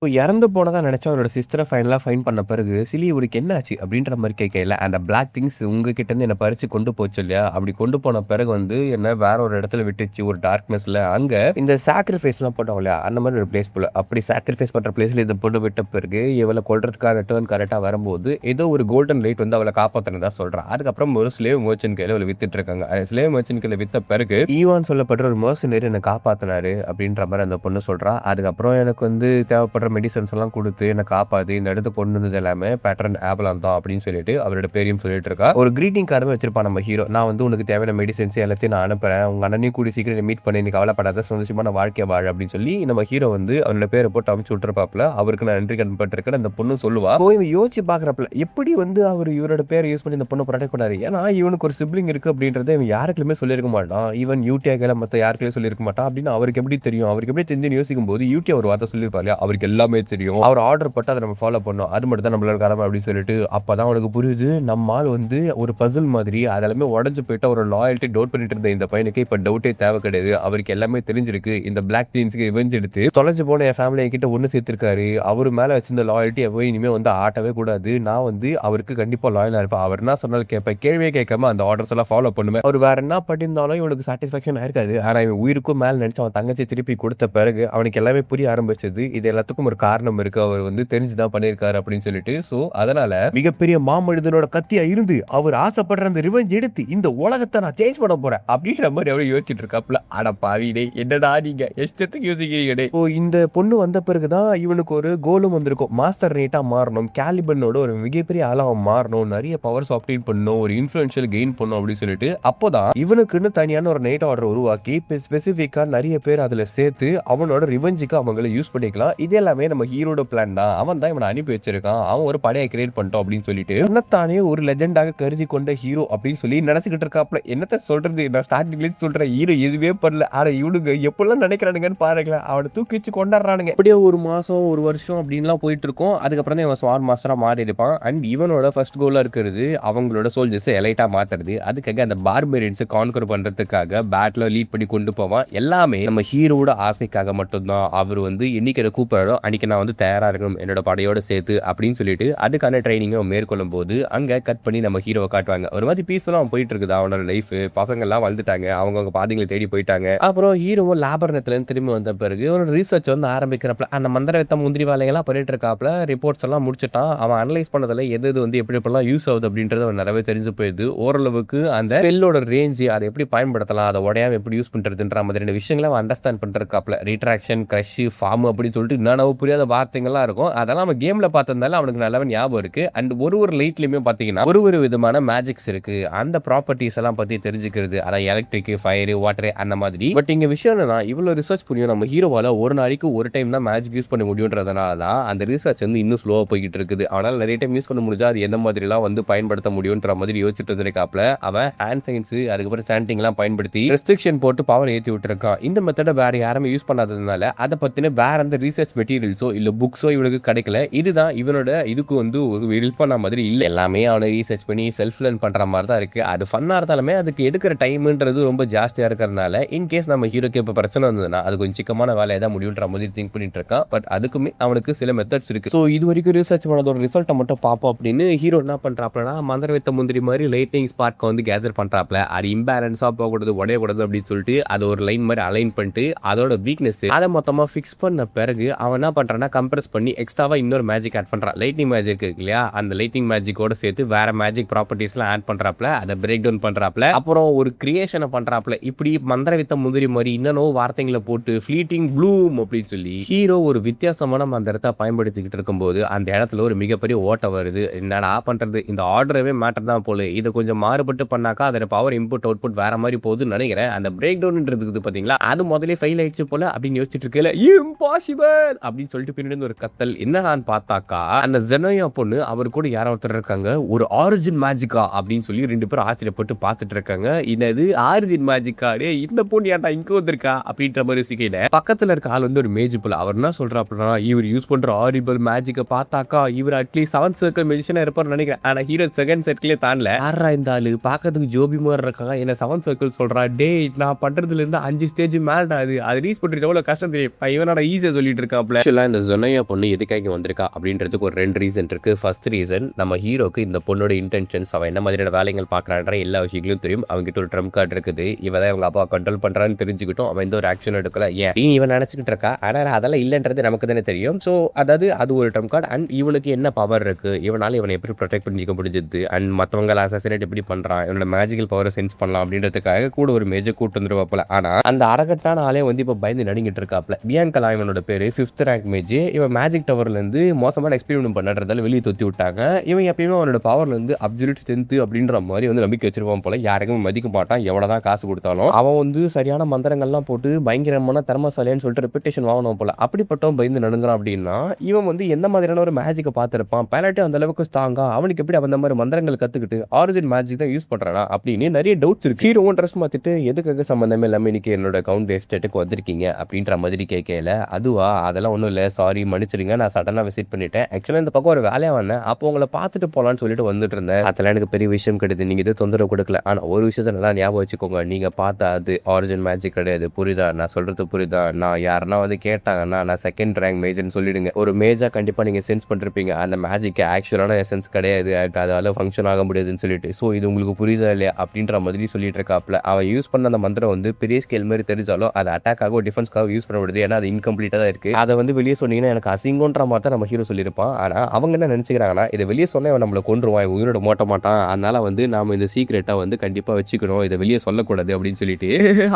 இப்போ இறந்து போனதா நினைச்சா அவரோட சிஸ்டரை ஃபைனலா ஃபைண்ட் பண்ண பிறகு, "சிலி இவனுக்கு என்ன ஆச்சு?" அப்படின்ற மாரி கேட்கையில, அந்த பிளாக் திங்ஸ் உங்ககிட்ட இருந்து என்ன பறிச்சு கொண்டு போச்சு இல்லையா? அப்படி கொண்டு போன பிறகு வந்து என்ன வேற ஒரு இடத்துல விட்டுச்சு ஒரு டார்க்னஸ்ல. அங்க இந்த சாக்ரிஃபைஸ்லாம் பண்ணுவாங்க இல்லையா? அந்த மாரி ஒரு பிளேஸ் போல. அப்படி சாக்ரிஃபைஸ் பண்ற பிளேஸ்ல இந்த பொண்ணு விட்ட பிறகு, இவள கொல்றதுக்கான டர்ன் கரெக்ட்டா வரும்போது, ஏதோ ஒரு கோல்டன் லைட் வந்து அவள காப்பாத்துனதா சொல்றான். அதுக்கப்புறம் ஒரு ஸ்லேவ் மர்ச்சன்ட் கையில அவள வித்துட்டு இருக்காங்க. ஸ்லேவ் மர்ச்சன்ட் கையில வித்த பிறகு, ஈவான் சொல்லப்படுற ஒரு மர்சனரி என்ன காப்பாத்துனாரு அப்படின்ற மாரி அந்த பொண்ணு சொல்றா. அதுக்கப்புறம் எனக்கு வந்து தேவைப்படுற மெடிசன்ஸ் எல்லாம் கொடுத்து என்னை காப்பாத்தி இந்த இடத்துக்கு கொண்டு வந்தது எல்லாமே பேட்ரன் ஆபலான் தான் அப்படின்னு சொல்லிட்டு அவரோட பேரையும் சொல்லிட்டு இருக்கா. ஒரு கிரீட்டிங் கார்டுமே வச்சிருப்பான் நம்ம ஹீரோ. நான் வந்து உனக்கு தேவையான மெடிசன்ஸ் எல்லாத்தையும் நான் அனுப்புறேன், உங்க அண்ணனையும் கூடி சீக்கிரம் மீட் பண்ணி நீ கவலைப்படாத, சந்தோஷமான வாழ்க்கை வாழ அப்படின்னு சொல்லி நம்ம ஹீரோ வந்து அவனோட பேரை போட்டு அமைச்சு விட்டுருப்பாப்ல. அவருக்கு நான் நன்றி கடன் பட்டிருக்கேன் அந்த பொண்ணு சொல்லுவா. இவன் யோசிச்சு பாக்குறப்பல எப்படி வந்து அவர் இவரோட பேரை யூஸ் பண்ணி இந்த பொண்ணு ப்ரொடெக்ட் பண்ணாரு. ஏன்னா இவனுக்கு ஒரு சிப்ளிங் இருக்கு அப்படின்றத இவன் யாருக்குமே சொல்லியிருக்க மாட்டான். ஈவன் யூடிஆ மத்த யாருக்குமே சொல்லியிருக்க மாட்டான். அப்படின்னு அவருக்கு எப்படி தெரியும்? அவருக்கு எப்படி தெரிஞ்சு யோசிக்கும் போது யூடிஆ ஒரு வார்த்தை சொல்லியிருப்பாரு, அவருக்கு எல்லாமே தெரியும், அவர் ஆர்டர் போட்டு அதை நம்ம ஃபாலோ பண்ணோம், அது மட்டும் தான் நம்மளோட கடமை அப்படின்னு சொல்லிட்டு அப்பதான் அவனுக்கு புரியுது நம்மால் வந்து ஒரு பசில் மாதிரி அதெல்லாமே உடஞ்சு போயிட்டு ஒரு லாயல்ட்டி டவுட் பண்ணிட்டு இருந்த இந்த பையனுக்கு இப்ப டவுட்டே தேவை கிடையாது. அவருக்கு எல்லாமே தெரிஞ்சிருக்கு. இந்த பிளாக் டீன்ஸ்க்கு ரிவெஞ்ச் எடுத்து தொலைஞ்சு போன என் ஃபேமிலி கிட்ட ஒண்ணு சேர்த்திருக்காரு. அவர் மேல வச்சிருந்த லாயல்ட்டி எப்போ இனிமே வந்து ஆட்டவே கூடாது. நான் வந்து அவருக்கு கண்டிப்பா லாயலா இருப்பேன். அவர் என்ன சொன்னாலும் கேட்பேன், கேள்வியே கேட்காம அந்த ஆர்டர்ஸ் எல்லாம் ஃபாலோ பண்ணுவேன். அவர் வேற என்ன பண்ணியிருந்தாலும் இவனுக்கு சாட்டிஸ்பாக்சன் ஆயிருக்காது. ஆனா இவன் உயிருக்கும் மேல நினைச்சு அவன் தங்கச்சி திருப்பி கொடுத்த பிறகு அவனுக்கு எல்லாமே புரிய ஆரம்பிச்சது. இது எல்லாத்துக்கும் ஒரு காரணம் இருக்கு, அவர் வந்து தெரிஞ்சுதான் பண்ணியிருக்காரு அப்படின்னு சொல்லிட்டு. சோ அதனால மிகப்பெரிய மாமனிதனோட கத்தியா இருந்து அவர் ஆசைப்படுற அந்த ரிவெஞ்ச் எடுத்து இந்த உலகத்தை நான் சேஞ்ச் பண்ண போறேன் அப்படின்ற மாதிரி அவரு யோசிச்சுட்டு இருக்காப்ல. அட பாவிடே, என்னடா நீங்க எஷ்டத்துக்கு யோசிக்கிறீங்க. இந்த பொண்ணு வந்த பிறகுதான் இவனுக்கு ஒரு கோலும் வந்திருக்கும். மாஸ்டர் நீட்டா மாறணும், கேலிபனோட ஒரு மிகப்பெரிய ஆளா மாறணும், நிறைய பவர்ஸ் ஆப்டேட் பண்ணணும், ஒரு இன்ஃபுளுன்ஷியல் கெயின் பண்ணணும் அப்படின்னு சொல்லிட்டு அப்போதான் இவனுக்குன்னு தனியான ஒரு நைட் ஆர்டர் உருவாக்கி ஸ்பெசிஃபிக்கா நிறைய பேர் அதுல சேர்த்து அவனோட ரிவெஞ்சுக்கு அவங்களை யூஸ் பண்ணிக்கலாம். இது எல்லாமே நம்ம ஹீரோட பிளான் தான். அவன் தான் இவனை அனுப்பி வச்சிருக்கான். அவன் ஒரு படையை கிரியேட் பண்ணிட்டோம் அப்படின்னு சொல்லிட்டு தன்னைத்தானே ஒரு லெஜெண்டாக கருதி கொண்ட ஹீரோ அப்படின்னு சொல்லி நினைச்சுக்கிட்டு இருக்காப்ல. என்னத்த சொல்றது, நான் ஸ்டார்டிங்ல சொல்றேன், ஹீரோ எதுவே பண்ணல. ஆனா இவனுங்க எப்பெல்லாம் நினைக்கிறானுங்கன்னு பாருங்களேன். அவனை தூக்கி வச்சு கொண்டாடுறானுங்க. அப்படியே ஒரு மாசம் ஒரு வருஷம் அப்படின்லாம் போயிட்டு இருக்கும். அதுக்கப்புறம் தான் இவன் ஸ்வார் மாஸ்டரா மாறி இருப்பான். அண்ட் இவனோட ஃபர்ஸ்ட் கோலா இருக்கிறது அவங்களோட சோல்ஜர்ஸ் எலைட்டா மாத்துறது. அதுக்காக அந்த பார்பரியன்ஸ் கான்கர் பண்றதுக்காக பேட்ல லீட் பண்ணி கொண்டு போவான். எல்லாமே நம்ம ஹீரோட ஆசைக்காக மட்டும்தான். அவர் வந்து என்னைக்கு கூப்பிடறோம் அன்னைக்கு நான் வந்து தயாரா இருக்கணும் என்னோட படையோட சேர்த்து அப்படின்னு சொல்லிட்டு அதுக்கான ட்ரைனிங்கை மேற்கொள்ளும் போது அங்க கட் பண்ணி நம்ம ஹீரோவை காட்டுவாங்க. ஒரு மாதிரி பீஸ்ஃபுல்லா அவன் போயிட்டு இருக்குது அவனோட லைஃப். பசங்க எல்லாம் வளர்ந்துட்டாங்க, அவங்க பாதைகளை தேடி போயிட்டாங்க. அப்புறம் ஹீரோவும் லேபர்னத்துல இருந்து திரும்பி வந்த பிறகு ஒரு ரிசர்ச் வந்து ஆரம்பிக்கிறப்ப அந்த மந்திரவித்த முந்திரி வேலைகள்லாம் பண்ணிட்டு இருக்காப்ல. ரிப்போர்ட்ஸ் எல்லாம் முடிச்சுட்டான். அவன் அனலைஸ் பண்ணதுல எது வந்து எப்படி எப்படிலாம் யூஸ் ஆகுது அப்படின்றது அவன் நிறைய தெரிஞ்சு போயிடுது. ஓரளவுக்கு அந்த ஸ்பெல்லோட ரேஞ்ச் அதை எப்படி பயன்படுத்தலாம், அதை உடையாம எப்படி யூஸ் பண்றதுன்ற மாதிரியான விஷயங்களை அவன் அண்டர்ஸ்டாண்ட் பண்றதுக்காப்ல. ரிட்ராக்ஷன், கிரஷ், ஃபார்ம் அப்படின்னு சொல்லிட்டு என்னென்ன புரியாத வார்த்தைகள்லாம் இருக்கும். அதெல்லாம் நம்ம கேம்ல பார்த்ததால அவனுக்கு நல்லவன் ஞாபகம் இருக்கு. அண்ட் ஒரு லைட்லயுமே பாத்தீங்கன்னா ஒரு விதமான மேஜிக்ஸ் இருக்கு. அந்த ப்ராப்பர்ட்டிஸ் எல்லாம் பத்தி தெரிஞ்சுக்கிறது, அதான் எலக்ட்ரிக், ஃபயர், வாட்டர் அந்த மாதிரி. பட் இங்க விஷயம் என்னன்னா இவ்வளவு ரிசர்ச் புரியும் நம்ம ஹீரோவால ஒரு நாளைக்கு ஒரு டைம் தான் மேஜிக் யூஸ் பண்ண முடியும்ன்றதுனால தான் அந்த ரிசர்ச் வந்து இன்னும் ஸ்லோவா போய்கிட்டு இருக்குது. அவனால நிறைய டைம் யூஸ் பண்ண முடிஞ்சா அது எந்த மாதிரி எல்லாம் வந்து பயன்படுத்த முடியும்ன்ற மாதிரி யோசிச்சுட்டு இருக்காப்ல. அவன் ஹேண்ட் சயின்ஸ் அதுக்கப்புறம் சாண்டிங் எல்லாம் பயன்படுத்தி ரெஸ்ட்ரிக்ஷன் போட்டு பவர் ஏற்றி விட்டுருக்கான். இந்த மெத்தடை வேற யாருமே யூஸ் பண்ணாததுனால அதை பத்தின வேற அந்த ரிசர்ச் மெட்டீரியல் மெட்டீரியல்ஸோ இல்ல புக்ஸோ இவனுக்கு கிடைக்கல. இதுதான் இவனோட இதுக்கு வந்து ஒரு ஹெல்ப் பண்ண மாதிரி இல்ல. எல்லாமே அவனை ரீசர்ச் பண்ணி செல்ஃப் லேர்ன் பண்ற மாதிரி தான் இருக்கு. அது ஃபன்னா இருந்தாலுமே அதுக்கு எடுக்கிற டைம்ன்றது ரொம்ப ஜாஸ்தியா இருக்கிறதுனால இன்கேஸ் நம்ம ஹீரோக்கு இப்ப பிரச்சனை வந்ததுன்னா அது கொஞ்சம் சிக்கமான வேலையை தான் முடியுன்ற மாதிரி திங்க் பண்ணிட்டு இருக்கான். பட் அதுக்குமே அவனுக்கு சில மெத்தட்ஸ் இருக்கு. ஸோ இது வரைக்கும் ரிசர்ச் பண்ணதோட ரிசல்ட்டை மட்டும் பார்ப்போம் அப்படின்னு ஹீரோ என்ன பண்றாப்லனா மந்திரவித்த முந்திரி மாதிரி லைட்டிங் ஸ்பார்க்கை வந்து கேதர் பண்றாப்ல. அது இம்பேலன்ஸா போகக்கூடாது, உடையக்கூடாது அப்படின்னு சொல்லிட்டு அதை ஒரு லைன் மாதிரி அலைன் பண்ணிட்டு அதோட வீக்னஸ் அதை மொத்தமா ஃபிக்ஸ் பண்ண பிறகு அவன் என்ன பண்றான்னா கம்ப்ரஸ் பண்ணி எக்ஸ்ட்ராவா இன்னொரு மேஜிக் ஆட் பண்றான். லைட்டிங் மேஜிக் இருக்கு இல்லையா, அந்த லைட்டிங் மேஜிக்கோட சேர்த்து வேற மேஜிக் ப்ராப்பர்ட்டிஸ்லாம் ஆட் பண்றாப்ல, அதை பிரேக் டவுன் பண்றாப்ல, அப்புறம் ஒரு கிரியேஷனை பண்றாப்ல. இப்படி மந்திரவித்த முந்திரி மாதிரி இன்னொரு வார்த்தைகளை போட்டு ஃபிளீட்டிங் ப்ளூம் அப்படின்னு சொல்லி ஹீரோ ஒரு வித்தியாசமான மந்திரத்தை பயன்படுத்திக்கிட்டு இருக்கும்போது அந்த இடத்துல ஒரு மிகப்பெரிய ஓட்டை வருது. என்னடா பண்றது, இந்த ஆர்டரவே மேட்டர் தான் போல, இதை கொஞ்சம் மாறுபட்டு பண்ணாக்கா அதோட பவர் இன்புட் அவுட்புட் வேற மாதிரி போகுதுன்னு நினைக்கிறேன். அந்த பிரேக் டவுன்ன்றது பாத்தீங்களா, அது முதல்ல ஃபெயில் ஆயிடுச்சு போல அப்படின்னு யோசிச்சுட்டு இருக்கல, இம்பாசிபிள் அப்படின்னு சொல்லிட்டு பின்னாடி ஒரு கத்தல். என்னடான்னு பார்த்தாக்கா அந்த ஜெனோயா பொண்ணு அவர் கூட யாரோ ஒருத்தர் இருக்காங்க, ஒரு ஆரிஜின் மேஜிக்கா அப்படின்னு சொல்லி ரெண்டு பேரும் ஆச்சரியப்பட்டு பார்த்துட்டு இருக்காங்க. என்னது ஆரிஜின் மேஜிக்கா, இந்த பொண்ணு ஏன்டா இங்க வந்திருக்கா அப்படின்ற மாதிரி யோசிக்கல. பக்கத்துல இருக்க ஆள் வந்து ஒரு மேஜ் போல. அவர் என்ன சொல்றா அப்படின்னா, இவர் யூஸ் பண்ற ஆரிபிள் மேஜிக்கை பார்த்தாக்கா இவர் அட்லீஸ்ட் 7th சர்க்கிள் மெஜிஷியனா இருப்பார்னு நினைக்கிறேன். ஆனா ஹீரோ 2nd சர்க்கிளே தாண்டல. யாரா இந்த ஆளு பார்க்கறதுக்கு ஜோபி மாதிரி இருக்காங்க, என்ன 7th சர்க்கிள் சொல்றா, டேய் நான் பண்றதுல இருந்து 5 ஸ்டேஜ் மேலடா, அது ரீச் பண்றது எவ்வளவு கஷ்டம் தெரியும், இவனோட ஈஸியா சொல்லிட்டு இருக்காப்ல. ஆக்சுவலா இந்த ஜொனையா பொண்ணு எதுக்காக வந்திருக்கா அப்படின்றதுக்கு ஒரு 2 ரீசன் இருக்கு. ஃபர்ஸ்ட் ரீசன், நம்ம ஹீரோக்கு இந்த பொண்ணோட இன்டென்ஷன்ஸ், அவன் என்ன மாதிரியான வேலைகள் பார்க்கறான்ற எல்லா விஷயங்களும் தெரியும். அவங்ககிட்ட ஒரு ட்ரம்ப் கார்டு இருக்குது, இவன் அவங்க அப்பா கண்ட்ரோல் பண்றான்னு தெரிஞ்சுக்கிட்டும் அவன் எந்த ஒரு ஆக்ஷன் எடுக்கல. ஏன் இவன் நினைச்சுக்கிட்டு இருக்கா, ஆனா அதெல்லாம் இல்லைன்றது நமக்கு தானே தெரியும். ஸோ அதாவது அது ஒரு ட்ரம்ப் கார்டு. அண்ட் இவனுக்கு என்ன பவர் இருக்கு, இவனால இவனை எப்படி ப்ரொடெக்ட் பண்ணிக்க முடிஞ்சது, அண்ட் மற்றவங்க அசாசினேட் எப்படி பண்றான், இவனோட மேஜிக்கல் பவரை சென்ஸ் பண்ணலாம் அப்படின்றதுக்காக கூட ஒரு மேஜர் கூட்டு வந்துருவாப்ல. ஆனா அந்த அரகட்டான ஆளே வந்து இப்ப பயந்து நடிங்கிட்டு இருக்காப்ல. பியான்கலா இவனோட பேரு, 5th ரேங்க் மேஜ். இவன் மேஜிக் டவர்ல இருந்து மோசமான எக்ஸ்பெரிமெண்ட் பண்ணறதால வெளியே தொத்தி விட்டாங்க. இவன் எப்பயுமே அவனோட பவர்ல இருந்து அப்சல்யூட் ஸ்ட்ரென்த் அப்படின்ற மாதிரி வந்து நம்பிக்கை வச்சிருப்பான் போல. யாருக்குமே மதிக்க மாட்டான், எவ்வளவுதான் காசு கொடுத்தாலும். அவன் வந்து சரியான மந்திரங்கள்லாம் போட்டு பயங்கரமான திறமசாலின்னு சொல்லிட்டு ரெப்புடேஷன் வாங்கணும் போல. அப்படிப்பட்டவன் பயந்து நடுங்குறான் அப்படின்னா இவன் வந்து எந்த மாதிரியான ஒரு மேஜிக்கை பார்த்திருப்பான், பைலட்டே அந்த அளவுக்கு ஸ்ட்ராங்கா, அவனுக்கு எப்படி அந்த மாதிரி மந்திரங்கள் கத்துக்கிட்டு ஆரிஜின் மேஜிக் தான் யூஸ் பண்றானா அப்படின்னு நிறைய டவுட்ஸ் இருக்கு. ஹீரோவும் ட்ரெஸ் மாத்திட்டு எதுக்காக சம்பந்தமே இல்லாம இன்னைக்கு என்னோட கவுண்ட் எஸ்டேட்டுக்கு வந்திருக்கீங்க அப்படின்ற மாதிரி கேட்கல. அதுவா, அதெல்லாம் ஒன்றும் இல்லை, சாரி மன்னிச்சிருங்க, நான் சடனாக விசிட் பண்ணிட்டேன். ஆக்சுவலாக இந்த பக்கம் ஒரு வேலையாக வந்தேன், அப்போ உங்களை பார்த்துட்டு போகலான்னு சொல்லிட்டு வந்துட்டு இருந்தேன். அதெல்லாம் எனக்கு பெரிய விஷயம் கிடையாது, நீங்கள் இது தொந்தரவு கொடுக்கல. ஆனால் ஒரு விஷயத்தை நல்லா ஞாபகம் வச்சுக்கோங்க, நீங்கள் பார்த்தா அது ஆரிஜின் மேஜிக் கிடையாது, புரியுதா? நான் சொல்றது புரியுதா? நான் யாருன்னா வந்து கேட்டாங்கன்னா நான் 2nd ரேங்க் மேஜர்னு சொல்லிடுங்க. ஒரு மேஜா கண்டிப்பாக நீங்கள் சென்ஸ் பண்ணிருப்பீங்க, அந்த மேஜிக்கு ஆக்சுவலான எசன்ஸ் கிடையாது, அதால ஃபங்க்ஷன் ஆக முடியாதுன்னு சொல்லிட்டு. ஸோ இது உங்களுக்கு புரியுதா இல்லையா அப்படின்ற மாதிரி சொல்லிட்டு இருக்காப்ல. அவன் யூஸ் பண்ண அந்த மந்திரம் வந்து பெரிய ஸ்கேல் மாதிரி தெரிஞ்சாலும் அது அட்டாக்காக டிஃபென்ஸ்க்காக யூஸ் பண்ண முடியாது, ஏன்னா அது இன்கம்ப்ளீட்டாக தான் இருக்கு. அதை வந்து வெளியே சொன்னீங்கன்னா எனக்கு அசிங்கன்ற மாதிரி தான் நம்ம ஹீரோ சொல்லியிருப்பான். ஆனால் அவங்க என்ன நினைச்சுக்கிறாங்கன்னா, இதை வெளியே சொன்ன அவன் நம்மளை கொன்றுவான், உயிரோட மோட்ட மாட்டான், அதனால வந்து நாம இந்த சீக்ரெட்டை வந்து கண்டிப்பாக வச்சுக்கணும், இதை வெளியே சொல்லக்கூடாது அப்படின்னு சொல்லிட்டு.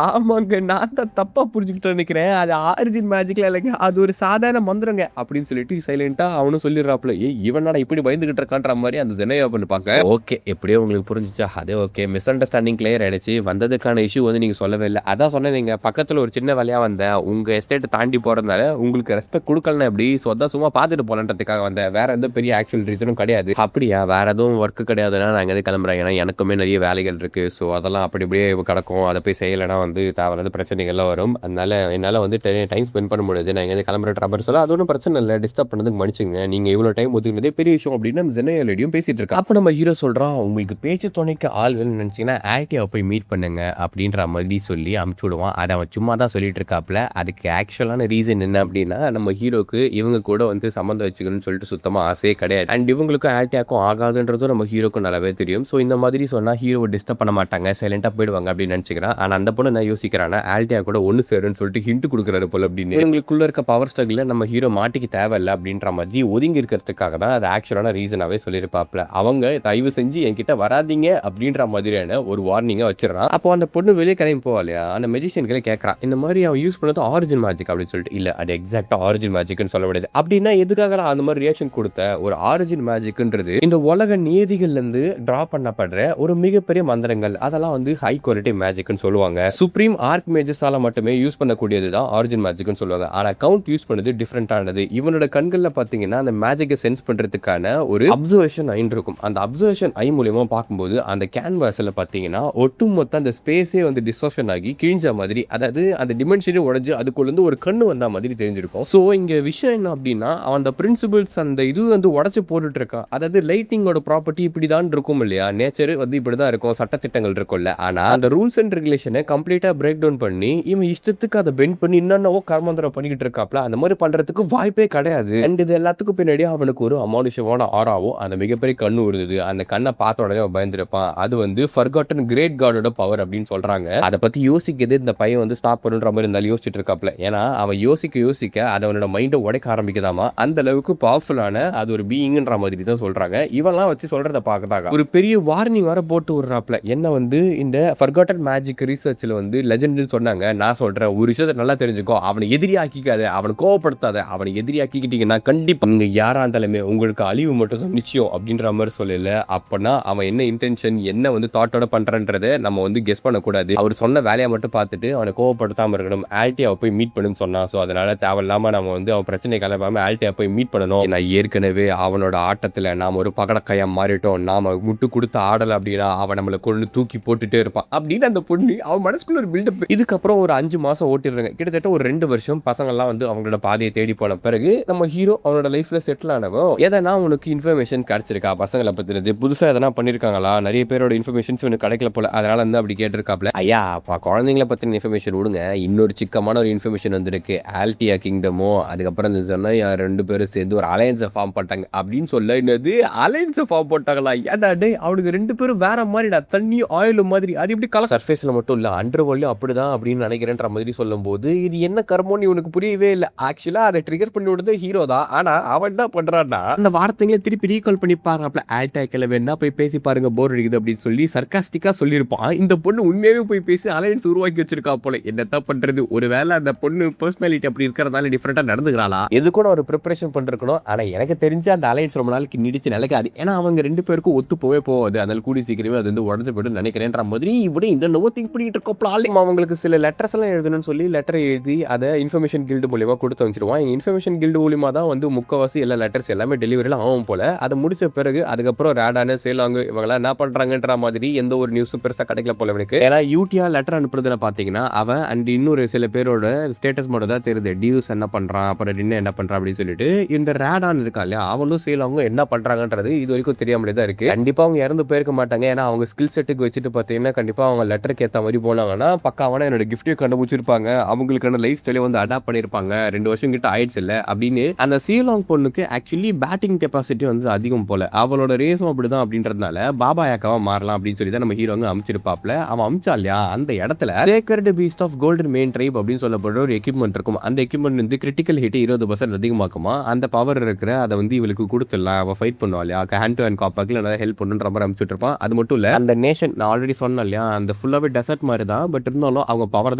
ஆமாங்க, நான் தான் தப்பா புரிஞ்சுக்கிட்டு நினைக்கிறேன், அது ஆரிஜின் மேஜிக்ல இல்லைங்க, அது ஒரு சாதாரண மந்திரங்க அப்படின்னு சொல்லிட்டு சைலண்டா அவனும் சொல்லிடுறாப்ல. இவனடா இப்படி பயந்துகிட்டு இருக்கான்ற மாதிரி அந்த ஜெனையா பண்ணி பார்க்க. ஓகே, எப்படியோ உங்களுக்கு புரிஞ்சிச்சா? அதே ஓகே, மிஸ் அண்டர்ஸ்டாண்டிங் கிளியர் ஆயிடுச்சு. வந்ததுக்கான இஷ்யூ வந்து நீங்க சொல்லவே இல்லை. அதான் சொன்னேன், நீங்க பக்கத்துல ஒரு சின்ன வேலையா வந்தேன், உங்க எஸ்டேட் தாண்டி போறதுனால உங்களுக்கு ரெஸ்பெக்ட் கொடுக்கலன்னா எப்படி, சொந்தா சும்மா பார்த்துட்டு போலன்றதுக்காக வந்தேன், வேற எந்த பெரிய ஆக்சுவல் ரீசனும் கிடையாது. அப்படியா? வேற எதுவும் ஒர்க் கிடையாதுன்னா நான் எங்கே கிளம்புறேன், ஏன்னா எனக்குமே நிறைய வேலைகள் இருக்கு. ஸோ அதெல்லாம் அப்படி இப்படியே கிடக்கும், அதை போய் செய்யலைன்னா வந்து தேவையில்லாத பிரச்சனைகள்லாம் வரும். அதனால என்னால் வந்து டைம் ஸ்பெண்ட் பண்ண முடியாது, நான் எங்கே கிளம்புற ட்ராபர் சொல்ல. அது ஒன்றும் பிரச்சனை இல்லை, டிஸ்டர்ப் பண்ணதுக்கு மன்னிச்சுங்க, நீங்க இவ்வளோ டைம் ஒதுக்குனதே பெரிய விஷயம் அப்படின்னு நம்ம ஜெனையாலையும் பேசிட்டு இருக்கோம். அப்போ நம்ம ஹீரோ சொல்றான், உங்களுக்கு பேச்சு துணைக்கு ஆள் வேணும்னு நினைச்சீங்கன்னா ஆக்டிவாக போய் மீட் பண்ணுங்க அப்படின்ற மாதிரி சொல்லி அமுச்சு விடுவான். அதை அவன் சும்மா தான் சொல்லிட்டு இருக்காப்ல. அதுக்கு ஆக்சுவலான ரீசன் என்ன அப்படின்னா, நம்ம ஹீரோக்கு இவங்க கூட வந்து சம்மந்தம் வச்சுக்கணும்னு சொல்லிட்டு சுத்தமாக ஆசையே கிடையாது. அண்ட் இவங்களுக்கும் ஆக்டிவாக்கும் ஆகாதுன்றதும் நம்ம ஹீரோக்கும் நல்லாவே தெரியும். ஸோ இந்த மாதிரி சொன்னால் ஹீரோவை டிஸ்டர்ப் பண்ண மாட்டாங்க, சைலண்டாக போயிடுவாங்க அப்படின்னு நினச்சிக்கிறான். ஆனால் அந்த பொண்ணு நான் யோசிக்கிறான்னா ஆல்டியா கூட ஒன்று சேருன்னு சொல்லிட்டு ஹிண்ட் கொடுக்குறாரு போல அப்படின்னு. இவங்களுக்குள்ள இருக்க பவர் ஸ்ட்ரகில் நம்ம ஹீரோ மாட்டிக்கு தேவையில்லை அப்படின்ற மாதிரி ஒதுங்கி இருக்கிறதுக்காக தான் அது ஆக்சுவலான ரீசனாகவே சொல்லியிருப்பாப்ல. அவங்க தயவு செஞ்சு என்கிட்ட வராதிங்க அப்படின்ற மாதிரியான ஒரு வார்னிங்கை வச்சிடறான். அப்போ அந்த பொண்ணு வெளியே கிளம்பி போவாலையா, அந்த மெஜிஷியன்களே கேட்கறான், இந்த மாதிரி அவன் யூஸ் பண்ணது ஆரிஜின் மேஜிக் அப்படின்னு சொல்லிட்டு. இல்லை, அது எக்ஸாக்டாக ஆரிஜின் மேஜிக்னு சொல்ல முடியாது. அப்படின்னா எதுக்காக அந்த மாதிரி ரியாக்ஷன் கொடுத்த? ஒரு ஆரிஜின் மேஜிக்ன்றது இந்த உலக நியதிகள்லேருந்து ட்ரா பண்ணப்படுற ஒரு மிகப்பெரிய மந்திரங்கள், அதெல்லாம் வந்து ஹை குவாலிட்டி மேஜிக்னு சொல்லுவாங்க. சுப்ரீம் ஆர்க் மேஜஸால மட்டுமே யூஸ் பண்ணக்கூடியது தான் ஆரிஜின் மேஜிக்னு சொல்லுவாங்க. ஆனால் கவுண்ட் யூஸ் பண்ணது டிஃப்ரெண்டானது. இவனோட கண்களில் பார்த்தீங்கன்னா அந்த மேஜிக்கை சென்ஸ் பண்ணுறதுக்கான ஒரு அப்சர்வேஷன் ஐ இருக்கும். அந்த அப்சர்வேஷன் ஐ மூலியமா பார்க்கும்போது அந்த கேன்வாஸில் பார்த்தீங்கன்னா ஒட்டுமொத்த அந்த ஸ்பேஸே வந்து டிஸ்டர்ஷன் ஆகி கிழிஞ்ச மாதிரி, அதாவது அந்த டிமென்ஷனே உடஞ்சு அதுக்குள்ளேருந்து ஒரு கண்ணு வந்த மாதிரி தெரிஞ்சிருக்கும். ஸோ ஸோ இங்க விஷயம் என்ன அப்படின்னா, அவன் அந்த பிரின்சிபிள்ஸ் அந்த இது வந்து உடைச்சு போட்டுட்டு இருக்கான். அதாவது லைட்டிங்கோட ப்ராப்பர்ட்டி இப்படிதான் இருக்கும் இல்லையா? நேச்சர் வந்து இப்படிதான் இருக்கும். சட்டதிட்டங்கள் இருக்கும்ல. ஆனா அந்த ரூல்ஸ் அண்ட் ரெகுலேஷனை கம்ப்ளீட்டா பிரேக் டவுன் பண்ணி, இவன் இஷ்டத்துக்கு அதை பெண்ட் பண்ணி என்னென்னவோ கர்மாந்திரம் பண்ணிக்கிட்டு இருக்காப்ல. அந்த மாதிரி பண்றதுக்கு வாய்ப்பே கிடையாது. அண்ட் இது எல்லாத்துக்கும் பின்னாடி அவனுக்கு ஒரு அமானுஷமான ஆராவோ அந்த மிகப்பெரிய கண்ணு இருந்தது. அந்த கண்ணை பார்த்த உடனே அவன் பயந்துருப்பான். அது வந்து ஃபர்காட்டன் கிரேட் காடோட பவர் அப்படின்னு சொல்றாங்க. அதை பத்தி யோசிக்கிறது இந்த பையன் வந்து ஸ்டாப் பண்ணுற மாதிரி இருந்தாலும் யோசிச்சுட்டு இருக்காப்ல. ஏன்னா அவன் யோசிக்க அது அவனோட மைண்டை உடைக்க ஆரம்பிக்குதாமா. அந்த அளவுக்கு பவர்ஃபுல்லான அது ஒரு பீயிங்ன்ற மாதிரி தான் சொல்றாங்க. இவெல்லாம் வச்சு சொல்றத பார்க்கதாக ஒரு பெரிய வார்னிங் வர போட்டு விடுறாப்ல. என்ன வந்து இந்த ஃபர்காட்டன் மேஜிக் ரிசர்ச்ல வந்து லெஜெண்ட்னு சொன்னாங்க. நான் சொல்றேன், ஒரு விஷயத்தை நல்லா தெரிஞ்சுக்கோ. அவனை எதிரியாக்கிக்காத, அவனை கோவப்படுத்தாத. அவனை எதிரியாக்கிக்கிட்டீங்கன்னா கண்டிப்பா நீங்க யாரா இருந்தாலுமே உங்களுக்கு அழிவு மட்டும் தான் நிச்சயம் அப்படின்ற மாதிரி சொல்லல. அப்பனா அவன் என்ன இன்டென்ஷன், என்ன வந்து தாட்டோட பண்றன்றதை நம்ம வந்து கெஸ் பண்ணக்கூடாது. அவர் சொன்ன வேலையை மட்டும் பார்த்துட்டு அவனை கோவப்படுத்தாம இருக்கணும். ஆல்டியாவை போய் மீட் பண்ணுன்னு சொன்னான். ஸோ அதனால தேவையில்லாம நம்ம வந்து அவன் பிரச்சனை கிளம்பாம ஆல்டியா போய் மீட் பண்ணணும். நான் ஏற்கனவே அவனோட ஆட்டத்தில் நாம ஒரு பகடக்கையா மாறிட்டோம். நாம விட்டு கொடுத்து ஆடலை அப்படின்னா அவன் நம்மளை கொண்டு தூக்கி போட்டுட்டே இருப்பான் அப்படின்னு அந்த பொண்ணு அவன் மனசுக்குள்ள ஒரு பில்டப். இதுக்கப்புறம் ஒரு 5 மாசம் ஓட்டிடுறாங்க. கிட்டத்தட்ட ஒரு 2 வருஷம் பசங்கள்லாம் வந்து அவங்களோட பாதையை தேடி போன பிறகு நம்ம ஹீரோ அவனோட லைஃப்ல செட்டில் ஆனவோ எதனா உனக்கு இன்ஃபர்மேஷன் கிடைச்சிருக்கா பசங்களை பத்தினது, புதுசா எதனா பண்ணிருக்காங்களா, நிறைய பேரோட இன்ஃபர்மேஷன்ஸ் உனக்கு கிடைக்கல போல, அதனால வந்து அப்படி கேட்டிருக்காப்ல. ஐயா குழந்தைங்களை பத்தின இன்ஃபர்மேஷன் விடுங்க, இன்னொரு சிக்கமான ஒரு இன்ஃபர்மேஷன் வந்திருக்கு. ஆல்டியா கிங்டமோ அதுக்கப்புறம் இந்த சொன்ன 2 பேரும் சேர்ந்து ஒரு அலையன்ஸை ஃபார்ம் பண்ணிட்டாங்க அப்படின்னு சொல்ல. என்னது அலையன்ஸை ஃபார்ம் போட்டாங்களா? ஏடா டே, அவனுக்கு 2 பேரும் வேற மாதிரிடா, தண்ணி ஆயில் மாதிரி. அது எப்படி கலர் சர்ஃபேஸ்ல மட்டும் இல்ல அண்டர் வேர்ல்ட்லயும் அப்படிதான் அப்படின்னு நினைக்கிறேன்ற மாதிரி சொல்லும் போது இது என்ன கர்மோன்னு இவனுக்கு புரியவே இல்லை. ஆக்சுவலா அதை ட்ரிகர் பண்ணி விடுறது ஹீரோ தான். ஆனா அவன் என்ன பண்றான்னா அந்த வார்த்தைகளை திருப்பி ரீகால் பண்ணி பாருங்க. ஆல்டாக்கில் வேணா போய் பேசி பாருங்க, போர் அடிக்குது அப்படின்னு சொல்லி சர்காஸ்டிக்கா சொல்லியிருப்பான். இந்த பொண்ணு உண்மையாவே போய் பேசி அலையன்ஸ் உருவாக்கி வச்சிருக்கா போல. என்னத்தான் பண்றது, ஒருவேளை அந்த பொண்ணு பர்சனாலிட்டி அப்படி இருக்கிறதால டிஃபரெண்டா நடந்துக்கிறாளா, எது கூட ஒரு ப்ரிப்பரேஷன் பண்ணிருக்கணும். ஆனா எனக்கு தெரிஞ்ச அந்த அலையன்ஸ் ரொம்ப நாளைக்கு நீடிச்சு நிலைக்காது. ஏன்னா அவங்க 2 பேருக்கும் ஒத்து போவே போகாது. அதனால கூடி சீக்கிரமே அது வந்து உடஞ்சு போயிடும் நினைக்கிறேன்ற மாதிரி இவட இந்த நோவோ திங்க் பண்ணிட்டு இருக்கோம். அவங்களுக்கு சில லெட்டர்ஸ் எல்லாம் எழுதணும்னு சொல்லி லெட்டர் எழுதி அதை இன்ஃபர்மேஷன் கில்டு மூலியமா கொடுத்து வச்சிருவான். இன்ஃபர்மேஷன் கில்டு மூலியமா தான் வந்து முக்கவாசி எல்லா லெட்டர்ஸ் எல்லாமே டெலிவரிலாம் ஆகும் போல. அதை முடிச்ச பிறகு அதுக்கப்புறம் ரேடான சேலாங்க இவங்களாம் என்ன பண்றாங்கன்ற மாதிரி எந்த ஒரு நியூஸும் பெருசா கிடைக்கல போல இவனுக்கு. ஏன்னா யூடியா லெட்டர் அனுப்புறதுல பாத்தீங்கன்னா அவன் அண்ட் இன்னொரு சில பேரோட ஸ்டேட்டஸ் மட்டும் தான் தெரியுது. டியூஸ் என்ன பண்றான், அப்புறம் என்ன பண்றான் அப்படின்னு சொல்லிட்டு. இந்த ரேடான் இருக்கா இல்லையா, அவனும் சேலாங்க என்ன பண்றாங்கன்றது இது வரைக்கும் தெரியாமலே தான் இருக்கு. கண்டிப்பா அவங்க இறந்து போயிருக்க மாட்டாங்க. ஏன்னா அவங்க ஸ்கில் செட்டுக்கு வச்சுட்டு பாத்தீங்கன்னா கண்டிப்பா அவங்க லெட்டருக்கு ஏற்ற மாதிரி போனாங்கன்னா பக்காவான என்னோட கிஃப்டையும் கண்டுபிடிச்சிருப்பாங்க. அவங்களுக்கான லைஃப் ஸ்டைலை வந்து அடாப்ட் பண்ணிருப்பாங்க. 2 வருஷம் கிட்ட ஆயிடுச்சு இல்ல அப்படின்னு. அந்த சீலாங் பொண்ணுக்கு ஆக்சுவலி பேட்டிங் கெப்பாசிட்டி வந்து அதிகம் போல. அவளோட ரேஸும் அப்படிதான் அப்படின்றதுனால பாபா யாக்காவா மாறலாம் அப்படின்னு சொல்லி தான் நம்ம ஹீரோ வந்து அமைச்சிருப்பாப்ல. அவன் அமிச்சா இல்லையா, அந்த இடத்துல sacred beast of golden main tribe அப்படின்னு சொல்லப்படுற ஒரு எக்யூப்மெண்ட் இருக்கும். அந்த எக்யூப்மெண்ட் வந்து கிரிட்டிக்கல் ஹிட் 20% அதிகமாக்குமா. அந்த பவர் இருக்கிற அதை வந்து இவளுக்கு கொடுத்துடலாம். அவள் ஃபைட் பண்ணுவா இல்லையா, ஹேண்ட் டு ஹேண்ட் காப்பாக்கு நல்லா ஹெல்ப் பண்ணுன்ற மாதிரி அமைச்சிட்டு இருப்பான். அது மட்டும் இல்ல, அந்த நேஷன் நான் ஆல்ரெடி சொன்னேன் இல்லையா, அந்த ஃபுல்லாவே டெசர்ட் மாதிரி தான். பட் இருந்தாலும் அவங்க பவர்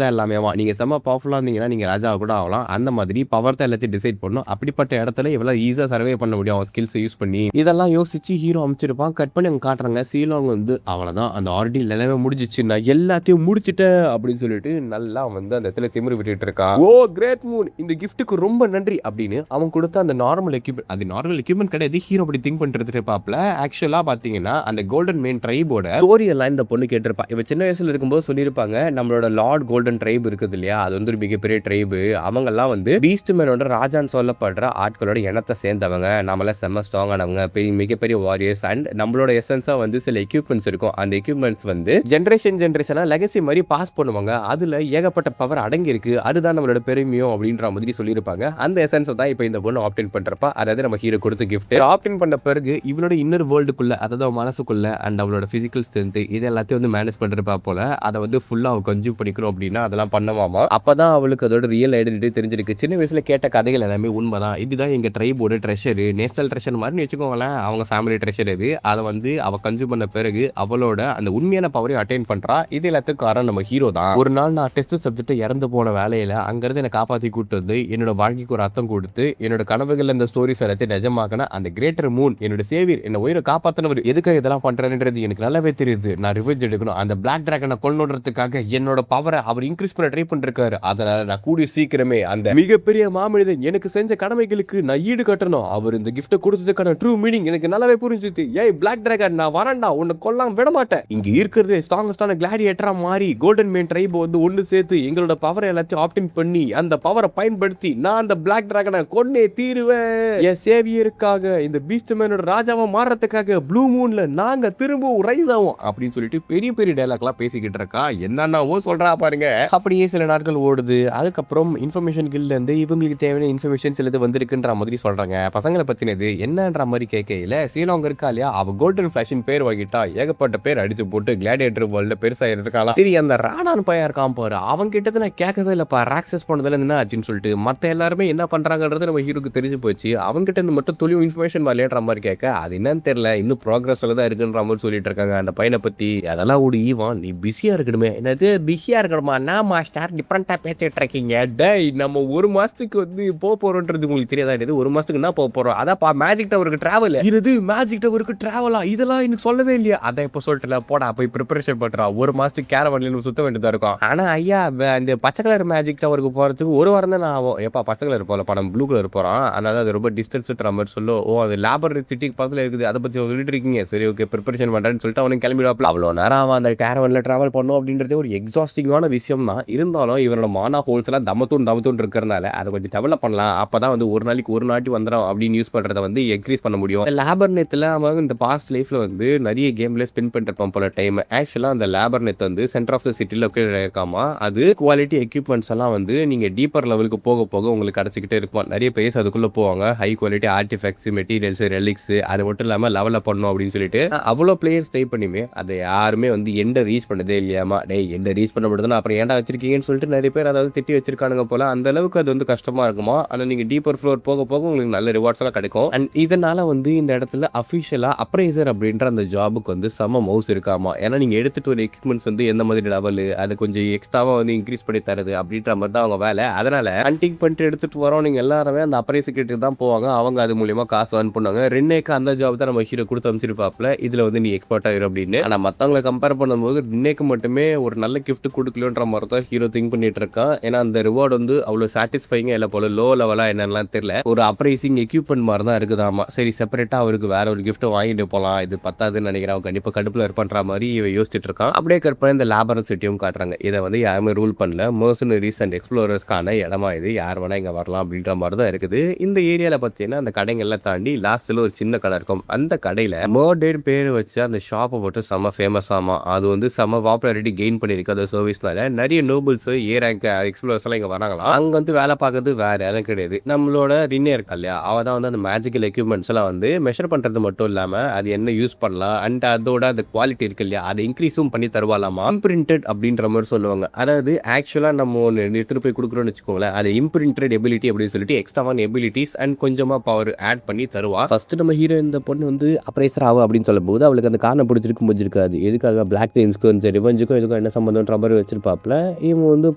தான் எல்லாமே. நீங்க செம்ம பவர்ஃபுல்லா இருந்தீங்கன்னா நீங்க ராஜா கூட ஆகலாம். அந்த மாதிரி பவர் தான் எல்லாத்தையும் டிசைட் பண்ணும். அப்படிப்பட்ட இடத்துல இவ்வளவு ஈஸியா சர்வே பண்ண முடியும் அவன் ஸ்கில்ஸ் யூஸ் பண்ணி. இதெல்லாம் யோசிச்சு ஹீரோ அமைச்சிருப்பான். கட் பண்ணி அவங்க காட்டுறாங்க. சீலாங் வந்து அவ்வளவுதான், அந்த ஆர்டி நிலைமை முடிஞ்சிச்சு, நான் எல்லாத்தையும் முடிச்சுட்டேன் அப்படின்னு சொல்லிட்டு நல்லா வந்து அந்த இடத்துல திமிரு விட்டுட்டு இருக்கான். ஓ கிரேட் மூன், இந்த கிஃப்ட்டுக்கு ரொம்ப நன்றி அப்படின்னு அவன் கொடுத்த அந்த நார்மல் எக்யூப்மெண்ட், அது நார்மல் எக்யூப்மெண்ட் கிடையாது. ஹீரோ அப்படி திங்க் பண்ணிட்டு இருப்பாப்ல. ஆக்சுவலா பாத்தீங்கன்னா அந்த கோல்டன் மெயின் ட்ரைபோட ஸ்டோரி எல்லாம் இந்த பொண்ணு கேட்டிருப்பா. இவ சின்ன வயசுல இருக்கும்போது சொல்லியிருப்பாங்க, நம்மளோட லார்ட் கோல்டன் ட்ரைப் இருக்குது இல்லையா, அது வந்து ஒரு மிகப்பெரிய ட்ரைபு. அவங்க எல்லாம் வந்து பீஸ்ட் மேனோட ராஜான்னு சொல்லப்படுற ஆட்களோட இனத்தை சேர்ந்தவங்க. நம்மள செம்ம ஸ்ட்ராங் ஆனவங்க, மிகப்பெரிய வாரியர்ஸ். அண்ட் நம்மளோட எசன்ஸா வந்து சில எக்யூப்மெண்ட்ஸ் இருக்கும். அந்த எக்யூப்மெண்ட்ஸ் வந்து ஜெனரேஷனா லெகசி மாதிரி பாஸ் பண்ணுவாங்க. அதுல ஏகப்பட்ட பவர் அடங்கி இருக்கு. அதுதான் நம்மளோட பெருமையும் அப்படின்ற மாதிரி சொல்லியிருப்பாங்க. அந்த எசன்ஸ் தான் இப்போ இந்த பொண்ணு ஆப்டெயின் பண்றப்ப, அதாவது நம்ம ஹீரோ கொடுத்த கிஃப்ட் ஆப்டெயின் பண்ண பிறகு இவளோட இன்னர் வேர்ல்டுக்குள்ள, அதாவது மனசுக்குள்ள அண்ட் அவளோட பிசிக்கல் ஸ்ட்ரென்த் இது எல்லாத்தையும் வந்து மேனேஜ் பண்றப்பா போல. அதை வந்து ஃபுல்லா அவ கன்சியூம் பண்ணிக்கணும் அப்படின்னா அதெல்லாம் பண்ணவாமா. அப்பதான் அவளுக்கு அதோட ரியல் ஐடென்டிட்டி தெரிஞ்சிருக்கு. சின்ன வயசுல கேட்ட கதைகள் எல்லாமே உண்மைதான். இதுதான் எங்க ட்ரைபோட ட்ரெஷர், நேஷனல் ட்ரெஷர் மாதிரி வச்சுக்கோங்களேன். அவங்க ஃபேமிலி ட்ரெஷர் இது. அதை வந்து அவ கன்சியூம் பண்ண பிறகு அவளோட அந்த உண்மையான பவரையும் அட்டைன் பண்றா. இது எல்லாத்துக்கும் காரணம் நம்ம ஹீரோ தான். ஒரு நாள் நான் டெஸ்ட் சப்ஜெக்ட் இறந்து போன வேலையில அங்கிருந்து என்னை காப்பாத்தி கூட்டு வந்து என்னோட வாழ்க்கைக்கு ஒரு அர்த்தம் கொடுத்து என்னோட கனவுகள் இந்த ஸ்டோரிஸ் எல்லாத்தையும் நிஜமாக்கின அந்த கிரேட்டர் மூன், என்னோட சேவியர், என்ன உயிரை காப்பாத்தினவர். எதுக்காக இதெல்லாம் பண்றேன்றது எனக்கு நல்லாவே தெரியுது. நான் ரிவெஞ்ச் எடுக்கணும். அந்த பிளாக் டிராகனை கொல்லணுன்றதுக்காக என்னோட பவரை அவர் இன்க்ரீஸ் பண்ண ட்ரை பண்ணிருக்காரு. அதனால நான் கூடிய சீக்கிரமே அந்த மிகப்பெரிய மாமனிதன் எனக்கு செஞ்ச கடமைகளுக்கு நான் ஈடு கட்டணும். அவர் இந்த கிஃப்ட் கொடுத்ததுக்கான ட்ரூ மீனிங் எனக்கு நல்லாவே புரிஞ்சுது. ஏய் பிளாக் டிராகன், நான் வரேன்டா, உன்னை கொல்லாம் விட மாட்டேன். இங்க இருக்கிறது ஸ்ட்ராங்கஸ்டான கிளாடியேட்டரா மாறி கோல்டன் மேன் ட்ரைப் வந்து ஒன்னு சேர்த்து எங்களோட பவரை எல்லாத்தையும் ஆப்டின் பண்ணி அந்த பவரை பயன்படுத்தி காப்பாத்தி நான் அந்த பிளாக் டிராகனை கொன்னே தீருவேன். என் சேவியருக்காக இந்த பீஸ்ட் மேனோட ராஜாவா மாறதுக்காக ப்ளூ மூன்ல நாங்க திரும்பவும் ரைஸ் ஆகும் அப்படின்னு சொல்லிட்டு பெரிய பெரிய டைலாக் எல்லாம் பேசிக்கிட்டு இருக்கா. என்னன்னாவும் சொல்றா பாருங்க. அப்படியே சில நாட்கள் ஓடுது. அதுக்கப்புறம் இன்ஃபர்மேஷன் கில்ல இருந்து இவங்களுக்கு தேவையான இன்ஃபர்மேஷன் சிலது வந்திருக்குன்ற மாதிரி சொல்றாங்க. பசங்களை பத்தினது என்னன்ற மாதிரி கேட்கல சீலோங்க இருக்கா இல்லையா, அவ கோல்டன் ஃபிளாஷின் பேர் வாங்கிட்டா ஏகப்பட்ட பேர் அடிச்சு போட்டு கிளாடியேட்டர் வேர்ல்ட்ல பெருசா இருக்காளா. சரி அந்த ராணான் பையன் இருக்கான் பாரு, அவன் கிட்ட நான் கேட்கவே இல்லப்பா ராக்சஸ் பண்ணதுல என்ன ஆச்சுன்னு சொல்லிட்டு. மத்த எல்லாருமே என்ன பண்றாங்கன்றது நம்ம ஹீரோக்கு தெரிஞ்சு போச்சு. அவன்கிட்ட இருந்து மட்டும் துளியும் இன்ஃபர்மேஷன் வரலன்ற மாதிரி கேட்க அது என்னன்னு தெரியல, இன்னும் ப்ராக்ரஸ்ல தான் இருக்குன்ற மாதிரி சொல்லிட்டு இருக்காங்க அந்த பையனை பத்தி. அதெல்லாம் ஒரு ஈவான் நீ பிஸியா இருக்கணுமே. என்னது பிஸியா இருக்கணுமா? நான் மாஸ்டர் டிஃபரெண்டா பேசிட்டு இருக்கீங்க. டேய் நம்ம ஒரு மாசத்துக்கு வந்து போறோன்றது உங்களுக்கு தெரியாதா? இது ஒரு மாசத்துக்கு என்ன போறோம்? அதான்ப்பா மேஜிக் டவருக்கு டிராவல். இது மேஜிக் டவருக்கு டிராவலா? இதெல்லாம் எனக்கு சொல்லவே இல்லையா? அதான் இப்ப சொல்லிட்டு போடா போய் ப்ரிப்பரேஷன் பண்றா. ஒரு மாசத்துக்கு கேரவன்ல சுத்த வேண்டியதா இருக்கும். ஆனா ஐயா இந்த பச்சை கலர் மேஜிக் டவருக்கு போறதுக்கு ஒரு வாரம் தான் ஆகும். எப்பா பச்சை கலர் போல படம் ப்ளூ கலர் போறான், அதனால அது ரொம்ப டிஸ்டன்ஸ் மாதிரி சொல்லும். ஓ அது லேபர் சிட்டிக்கு பக்கத்துல இருக்குது, அதை பத்தி சொல்லிட்டு இருக்கீங்க. சரி ஓகே ப்ரிப்பரேஷன் பண்றேன்னு சொல்லிட்டு அவனுக்கு கிளம்பிடுவாப்ல. அவ்வளோ நேரம் அவன் அந்த கேரவன்ல டிராவல் பண்ணும் அப்படின்றது ஒரு எக்ஸாஸ்டிங்கான விஷயம் தான். இருந்தாலும் இவனோட மானா ஹோல்ஸ் எல்லாம் தமத்தூன் இருக்கிறதுனால அதை கொஞ்சம் டெவலப் பண்ணலாம். அப்பதான் வந்து ஒரு நாளைக்கு ஒரு நாட்டி வந்துடும் அப்படின்னு யூஸ் பண்றதை வந்து இன்க்ரீஸ் பண்ண முடியும். லேபர் நெத்துல அவன் இந்த பாஸ்ட் லைஃப்ல வந்து நிறைய கேம்ல ஸ்பெண்ட் பண்ணிருப்பான் போல டைம். ஆக்சுவலா அந்த லேபர் நெட் வந்து சென்டர் ஆஃப் த சிட்டில இருக்காமா. அது குவாலிட்டி எக்யூப்மெண்ட்ஸ் எல்லாம் வந்து நீங்க டீப்பர் லெவலுக்கு போக போக உங்களுக்கு கிடைச்சிக்கிட்டே இருக்கும். நிறைய பேஸ் அதுக்குள்ள போவாங்க. High quality artefacts, materials, relics, அது மட்டும் இல்லாம லெவல பண்ணணும் அப்படின்னு சொல்லிட்டு அவ்வளோ பிளேயர்ஸ் ட்ரை பண்ணியுமே அதை யாருமே வந்து எண்டை ரீச் பண்ணதே இல்லையாமா. டேய் எண்டை ரீச் பண்ண முடியுதுன்னா அப்புறம் ஏன்டா வச்சிருக்கீங்கன்னு சொல்லிட்டு நிறைய பேர் அதாவது திட்டி வச்சிருக்கானுங்க போல. அந்த அளவுக்கு அது வந்து கஷ்டமா இருக்குமா. ஆனால் நீங்க டீப்பர் ஃப்ளோர் போக போக உங்களுக்கு நல்ல ரிவார்ட்ஸ் எல்லாம் கிடைக்கும். அண்ட் இதனால வந்து இந்த இடத்துல அஃபிஷியலா அப்ரைசர் அப்படின்ற அந்த ஜாபுக்கு வந்து செம மவுஸ் இருக்காமா. ஏன்னா நீங்க எடுத்துட்டு ஒரு எக்யூப்மெண்ட்ஸ் வந்து எந்த மாதிரி லெவல் அது கொஞ்சம் எக்ஸ்ட்ராவா வந்து இன்க்ரீஸ் பண்ணி தருது அப்படின்ற மாதிரி தான் அவங்க வேலை. அதனால ஹண்டிங் பண்ணிட்டு எடுத்துட்டு வரோம் நீங்க எல்லாருமே அந்த அப்ரைசர்கிட்ட தான் போவாங்க. அவங்க அது மூலியமா காசு earn பண்ணுவாங்க. ரின்னேக்கு அந்த ஜாப் தான் நம்ம ஹீரோ கொடுத்து அமைச்சிருப்பாப்ல. இதுல வந்து நீ எக்ஸ்பர்ட் ஆயிரு அப்படின்னு. ஆனா மத்தவங்களை கம்பேர் பண்ணும்போது ரின்னேக்கு மட்டுமே ஒரு நல்ல கிஃப்ட் கொடுக்கலன்ற மாதிரி தான் ஹீரோ திங்க் பண்ணிட்டு இருக்கான். ஏன்னா அந்த ரிவார்டு வந்து அவ்வளவு சாட்டிஸ்ஃபைங்கா இல்லை போல. லோ லெவலா என்னெல்லாம் தெரியல, ஒரு அப்ரைசிங் எக்யூப்மெண்ட் மாதிரி தான் இருக்குதாமா. சரி செப்பரேட்டா அவருக்கு வேற ஒரு கிஃப்ட் வாங்கிட்டு போலாம், இது பத்தாதுன்னு நினைக்கிறேன். கண்டிப்பா கடுப்புல இருப்பன்ற மாதிரி இவன் யோசிச்சுட்டு இருக்கான். அப்படியே கற்பனை இந்த லேபர் சிட்டியும் காட்டுறாங்க. இதை வந்து யாருமே ரூல் பண்ணல, மர்சனரிஸ் அண்ட் எக்ஸ்ப்ளோரர்ஸ்க்கான இடமா இது, யார் வேணா இங்க வரலாம் அப்படின்ற மாதிரி தான் இருக்குது. இந்த ஏரியால பார்த்தீங்கன்னா அந்த கடைகள்லாம் தாண்டி லாஸ்ட்ல ஒரு சின்ன கடை இருக்கும். அந்த கடையில மர்டர் பேர் வச்சு அந்த ஷாப்பை போட்டு செம்ம ஃபேமஸ் ஆமா. அது வந்து செம்ம பாப்புலாரிட்டி கெயின் பண்ணிருக்கு அந்த சர்வீஸ்னால. நிறைய நோபல்ஸ் ஏ ரேங்க் எக்ஸ்ப்ளோரர்ஸ் எல்லாம் இங்க வராங்களாம். அங்க வந்து வேலை பார்க்கறது வேற யாரும் கிடையாது, நம்மளோட ரின்னே இருக்கா இல்லையா, அவ தான் வந்து அந்த மேஜிக்கல் எக்யூப்மெண்ட்ஸ் எல்லாம் வந்து மெஷர் பண்றது மட்டும் இல்லாம அது என்ன யூஸ் பண்ணலாம் அண்ட் அதோட அந்த குவாலிட்டி இருக்கு இல்லையா அதை இன்க்ரீஸும் பண்ணி தருவாலாமா. இம்பிரிண்டட் அப்படின்ற மாதிரி சொல்லுவாங்க. அதாவது ஆக்சுவலா நம்ம ஒன்று எடுத்துட்டு போய் கொடுக்குறோம்னு வச்சுக்கோங்களேன், அது இம்பிரிண்டட் எபிலிட்டி அப்படின்னு சொல்லிட்டு எக்ஸ்ட்ராவான எபிலிட்டிஸ் அண்ட் கொஞ்சமா பவர் ஆட் பண்ணி தருவா. ஃபர்ஸ்ட் நம்ம ஹீரோ இந்த பொண்ணு வந்து அப்ரைசர் ஆகும் அப்படின்னு சொல்லும் போது அவளுக்கு அந்த காரணம் பிடிச்சிருக்கும் முடிஞ்சிருக்காது. எதுக்காக பிளாக் திங்ஸ்க்கும் ரிவெஞ்சுக்கும் எதுக்கும் என்ன சம்பந்தம்ன்ற மாதிரி வச்சிருப்பாப்ல. இவங்க வந்து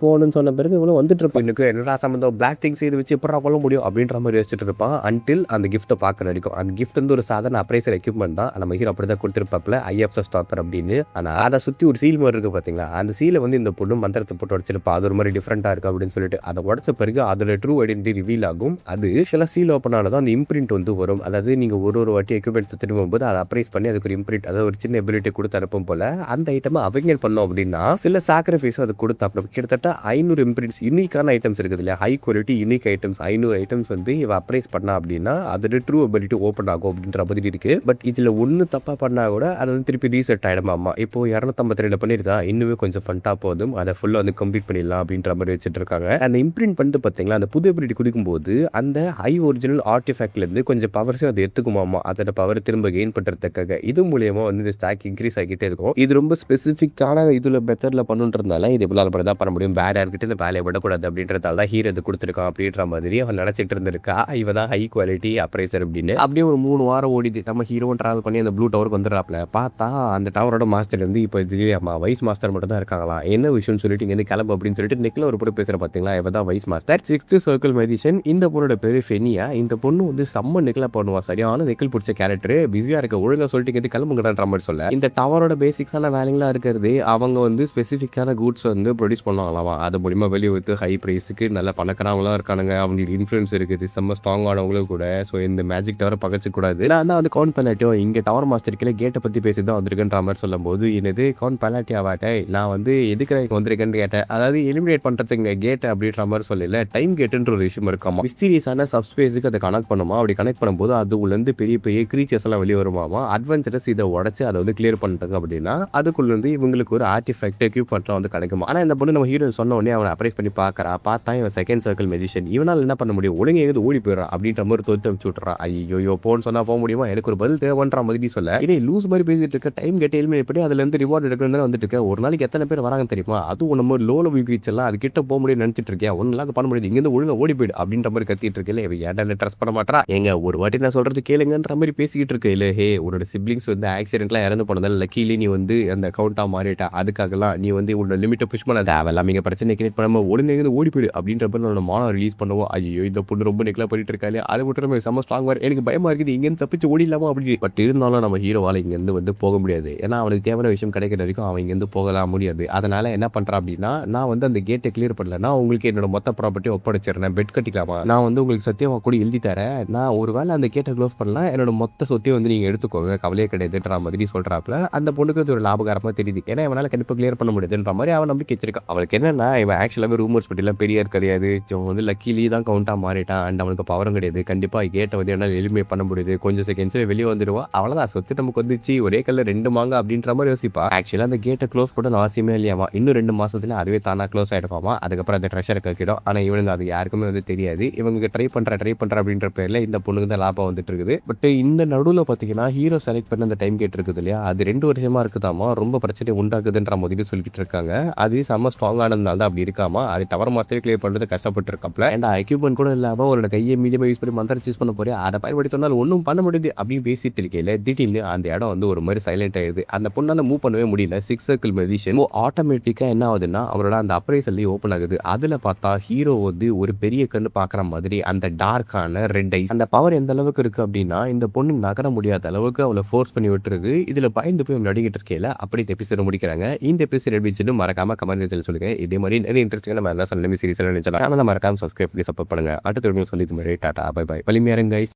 போகணும்னு சொன்ன பிறகு இவ்வளோ வந்துட்டு இருப்பான். எனக்கு என்னடா சம்பந்தம், பிளாக் திங்ஸ் இது வச்சு எப்படா கொள்ள முடியும் அப்படின்ற மாதிரி வச்சுட்டு இருப்பான். அன்டில் அந்த கிஃப்ட்டை பார்க்க நடிக்கும். அந்த கிஃப்ட் வந்து ஒரு சாதாரண அப்ரைசர் எக்யூப்மெண்ட் தான். நம்ம ஹீரோ அப்படி தான் கொடுத்துருப்பாப்ல, ஐஎஃப்எஸ் ஸ்டாப்பர் அப்படின்னு. ஆனால் அதை சுற்றி ஒரு சீல் மாதிரி இருக்கு பார்த்தீங்களா, அந்த சீலை வந்து இந்த பொண்ணு மந்திரத்தை போட்டு உடச்சிருப்பா. அது ஒரு மாதிரி டிஃப்ரெண்டாக இருக்கு அப்படின்னு சொல்லிட்டு அதை உடச்ச பிறகு அதோட ட்ரூ ஐடென்டிட்டி ரிவீல் ஆகும். அது சில சீல் ஓப்பன் ஆனதும் அந்த இம்ப்ரிண்ட் வந்து வரும். அதாவது நீங்கள் ஒரு வாட்டி எக்யூப்மெண்ட்ஸ் திரும்பும் போது அதை அப்ரைஸ் பண்ணி அதுக்கு ஒரு இம்ப்ரிண்ட், அதாவது ஒரு சின்ன எபிலிட்டி கொடுத்து அனுப்பும் போல அந்த ஐட்டமை அவங்க பண்ணோம் அப்படின்னா சில சாக்ரிஃபைஸும் அது கொடுத்தா. கிட்டத்தட்ட 500 இம்ப்ரிண்ட்ஸ் யூனிக்கான ஐட்டம்ஸ் இருக்குது இல்லையா, high quality unique items 500 items வந்து இவ அப்ரைஸ் பண்ணா அப்படின்னா அதோட ட்ரூ எபிலிட்டி ஓப்பன் ஆகும் அப்படின்ற மாதிரி இருக்கு. பட் இதில் ஒன்று தப்பாக பண்ணா கூட அது வந்து திருப்பி ரீசெட் ஆகிடுமாமா. இப்போ 252 பண்ணியிருக்கா, இன்னுமே கொஞ்சம் ஃபண்டாக போதும், அதை ஃபுல்லாக வந்து கம்ப்ளீட் பண்ணிடலாம் அப்படின்ற மாதிரி வச்சுட்டு இருக்காங்க. அந்த இம்ப்ரிண்ட் பண்ணிட்டு பார்த்தீங்களா, அந்த புது எபிலிட்டி குடிக்கும்போது அந்த ஹை ஒரிஜினல் ஆர்டிஃபேக்ட்லேருந்து கொஞ்சம் பவர்ஸும் அதை எடுத்துக்குமாமா. அதோட பவர் திரும்ப கெயின் பண்ணுறதுக்காக. இது மூலியமாக வந்து இந்த ஸ்டாக் இன்க்ரீஸ் ஆகிட்டே இருக்கும். இது ரொம்ப ஸ்பெசிஃபிக்கான இதில் மெத்தடில் பண்ணுன்றதுனால இது எவ்வளோ தான் பண்ண முடியும், வேற யார்கிட்ட இந்த வேலையை விடக்கூடாது அப்படின்றதால தான் ஹீரோ இது கொடுத்துருக்கான் அப்படின்ற மாதிரி அவன் நினச்சிட்டு இருந்திருக்கா. இவ தான் ஹை குவாலிட்டி அப்ரைசர் அப்படின்னு. அப்படியே ஒரு 3 வாரம் ஓடிது. நம்ம ஹீரோவும் ட்ராவல் பண்ணி அந்த ப்ளூ டவருக்கு வந்துடுறாப்ல. பார்த்தா அந்த டவரோட மாஸ்டர் வந்து இப்போ இது வைஸ் மாஸ்டர் மட்டும் தான் இருக்காங்களா. என்ன விஷயம்னு சொல்லிட்டு இங்கே கிளம்பு அப்படின்னு சொல்லிட்டு நெக்கில் ஒரு பொண்ணு பேசுகிற பார்த்தீங்களா, இவ தான் wise master. 6th circle medicine. இந்த பொண்ணோட பேரு ஃபெனியா. இந்த பொண்ணு வந்து செம்ம நெக்கில் பண்ணுவா, சரியான நெக்கில் பிடிச்ச கேரக்டர். பிஸியாக இருக்க, ஒழுங்காக சொல்லிட்டு இங்கே கிளம்புங்கன்ற மாதிரி சொல்ல. இந்த டவரோட பேசிக்கான வேலைங்களாம் இருக்கிறது அவங்க வந்து ஸ்பெசிஃபிக்கான கூட்ஸ் வந்து ப்ரொடியூஸ் பண்ணுவாங்களாம். அது மூலிமா வெளியே வந்து ஹை ப்ரைஸுக்கு நல்ல பணக்காரவங்களாம் இருக்கானுங்க, அவங்களுக்கு இன்ஃப்ளூயன்ஸ் இருக்குது, செம்ம ஸ்ட்ராங் ஆனவங்களும் கூட. ஸோ இந்த மேஜிக் டவரை பகச்சிக்கூடாது. நான் தான் வந்து கவுண்ட் பண்ணாட்டியும் இங்கே டவர் மாஸ்டர் கீழே கேட்டை பற்றி பேசி தான் வந்திருக்குன்ற மாதிரி சொல்லும் போது என்னது கவுண்ட் பண்ணாட்டி ஆவாட்டே, நான் வந்து எதுக்கு வந்திருக்கேன்னு கேட்டேன். அதாவது எலிமினேட் பண்ணுறதுக்கு கேட் அப்படின்ற மாதிரி சொல்லல, டைம் கேட்டுன்ற ஒரு விஷயம் இருக்காமா. மிஸ்டீரியஸான சப்ஸ்பேஸுக்கு அதை கனெக்ட் பண்ணுமா. அப்படி கனெக்ட் பண்ணும்போது அதுக்குள்ளேருந்து பெரிய பெரிய கிரீச்சர்ஸ் எல்லாம் வெளியே வருமாமா. அட்வென்ச்சரஸ் இதை உடச்சு அதை வந்து கிளியர் பண்ணிட்டாங்க அப்படின்னா அதுக்குள்ளேருந்து இவங்களுக்கு ஒரு ஆர்டிஃபெக்ட் எக்யூப்மெண்ட்லாம் வந்து கிடைக்குமா. ஆனால் இந்த பொண்ணு நம்ம ஹீரோ சொன்ன உடனே அவனை அப்ரைஸ் பண்ணி பார்க்கறா. பார்த்தா இவன் செகண்ட் சர்க்கிள் மெஜிஷியன். இவனால் என்ன பண்ண முடியும், ஒழுங்கு எங்கே ஓடி போயிடறான் அப்படின்ற மாதிரி தோத்து அனுப்பிச்சு விட்டுறான். ஐயோ போன்னு சொன்னா போக முடியுமா, எனக்கு ஒரு பதில் தேவைன்ற மாதிரி சொல்ல இதே லூஸ் மாதிரி பேசிட்டு இருக்க. டைம் கேட்டு எலிமினேட் பண்ணி அதுல இருந்து ரிவார்ட் எடுக்கணும் வந்துட்டு இருக்க. ஒரு நாளைக்கு எத்தனை பேர் வராங்க தெரியுமா, அதுவும் நம்ம லோ லெவல் கிரீச் எல்லாம் அது கிட்ட போக முடியும் நினைச்சிட்டு இருக்கேன். ஒன்னும் பண்ண முடியாது, இங்கிருந்து ஒழுங்கா ஓடி போயிடு அப்படின்ற மாதிரி கத்திட்டு இருக்கல. ஏன்டா ட்ரஸ்ட் பண்ண மாட்டா, எங்க ஒரு வாட்டி நான் சொல்றது கேளுங்கன்ற மாதிரி பேசிக்கிட்டு இருக்க. இல்ல ஹே, உன்னோட சிப்ளிங்ஸ் வந்து ஆக்சிடென்ட்லாம் இறந்து போனதால லக்கீலி நீ வந்து அந்த கவுண்டா மாறிட்டா, அதுக்காகலாம் நீ வந்து உன்னோட லிமிட்டை புஷ் பண்ண தேவையில்லாம் இங்க பிரச்சனை கிரியேட் பண்ணாம ஒழுங்கு ஓடி போயிடு அப்படின்ற மாதிரி நம்ம மானம் ரிலீஸ் பண்ணுவோம். ஐயோ இந்த பொண்ணு ரொம்ப நெக்லா பண்ணிட்டு இருக்காரு. அதை விட்டு நம்ம செம்ம ஸ்ட்ராங் வர எனக்கு பயமா இருக்குது, இங்கேருந்து தப்பிச்சு ஓடிடலாமா அப்படி. பட் இருந்தாலும் நம்ம ஹீரோவால் இங்கேருந்து வந்து போக முடியாது. ஏன்னா அவனுக்கு தேவையான விஷயம் கிடைக்கிற வரைக்கும் அவன் இங்கேருந்து போகலாம் முடியாது. அதனால என்ன பண்றான் அப்படின்னா, நான் வந்து அந்த கேட்டை கிளியர் பண்ணலன்னா உங்களுக்கு என்னோட மொத்த ப்ராப்பர்ட்டி ஒப்படைச்சிடறேன், பெட் கட்டிக்கலாமா, நான் வந்து உங்களுக்கு சத்தியமா கூட எழுதி தரேன், நான் ஒரு வேளை அந்த கேட்டை க்ளோஸ் பண்ணலாம் என்னோட மொத்த சொத்தையும் வந்து நீங்க எடுத்துக்கோங்க, கவலையே கிடையாதுன்ற மாதிரி சொல்றாப்புல. அந்த பொண்ணுக்கு அது ஒரு லாபகரமா தெரியுது. ஏன்னா இவனால கண்டிப்பா கிளியர் பண்ண முடியாதுன்ற மாதிரி அவன் நம்பிக்கை வச்சிருக்கான். அவளுக்கு என்னன்னா இவன் ஆக்சுவலாவே ரூமர்ஸ் பற்றிலாம் பெரிய கிடையாது, வந்து லக்கிலி தான் கவுண்டா மாறிட்டான் அண்ட் அவனுக்கு பவரும் கிடையாது, கண்டிப்பா கேட்டை வந்து என்னால் எளிமையை பண்ண முடியுது, கொஞ்சம் செகண்ட்ஸ் வெளியே வந்துடுவா, அவ்வளோதான் சொத்து நமக்கு வந்துச்சு, ஒரே கல்ல 2 மாங்க அப்படின்ற மாதிரி யோசிப்பா. ஆக்சுவலாக அந்த கேட்டை க்ளோஸ் பண்ண அவசியமே இல்லையாமா. இன்னும் 2 மாசத்துல அதுவே தானா க்ளோஸ் ஆகிடுவாமா. அதுக்கப்புறம் அந்த ட்ரெஷர் கக்கிடும். ஆனால் இவனுங்க அது யாருக்குமே வந்து தெரியாது. இவங்க ட்ரை பண்ற அப்படின்ற பேர்ல இந்த பொண்ணுக்கு தான் லாபம் வந்துட்டு இருக்குது. பட் இந்த நடுவில் பார்த்தீங்கன்னா ஹீரோ செலக்ட் பண்ண அந்த டைம் கேட் இருக்குது இல்லையா, அது 2 வருஷமா இருக்குதாமா, ரொம்ப பிரச்சனை உண்டாக்குதுன்ற மாதிரி சொல்லிட்டு இருக்காங்க. அது செம்ம ஸ்ட்ராங் ஆனதுனால தான் அப்படி இருக்காமா. அது டவர் மாஸ்டர் கிளியர் பண்றது கஷ்டப்பட்டு இருக்காப்ல. அண்ட் எக்யூப்மெண்ட் கூட இல்லாம உன்னோட கையை மீடியமா யூஸ் பண்ணி மந்திரம் சூஸ் பண்ண போறியா, அதை பயன்படுத்தி சொன்னால் ஒன்றும் பண்ண முடியுது அப்படின்னு பேசிட்டு இருக்கையில திடீர்னு அந்த இடம் வந்து ஒரு மாதிரி சைலண்ட் ஆயிடுது. அந்த பொண்ணால மூவ் பண்ணவே முடியல. 6 சர்க்கிள் மெஜிஷியன் ஆட்டோமேட்டிக்கா என்ன ஆகுதுன்னா அவரோட அந்த அப்ரைசல் ஓப்பன் ஆகுது. அதுல பார்த்தா ஹீரோ வந்து ஒரு பெரிய கண்ணு பாக்குற மாதிரி அந்த டார்க்கான ரெட் ஐஸ், அந்த பவர் எந்த அளவுக்கு இருக்கு அப்படின்னா இந்த பொண்ணு நகர முடியாத அளவுக்கு அவளை ஃபோர்ஸ் பண்ணி விட்டுருது. இதுல பயந்து போய் நடிக்கிட்டு இருக்கையில அப்படி எபிசோட முடிக்கிறாங்க. இந்த எபிசோட் எப்படி மறக்காம கமெண்ட் சொல்லுங்க. இதே மாதிரி நிறைய இன்ட்ரெஸ்டிங்கான நம்ம சீரிஸ் நினைச்சலாம். மறக்காம சப்ஸ்கிரைப் பண்ணி சப்போர்ட் பண்ணுங்க. அடுத்த சொல்லி டாடா பை பை. வலிமையாருங்க கைஸ்.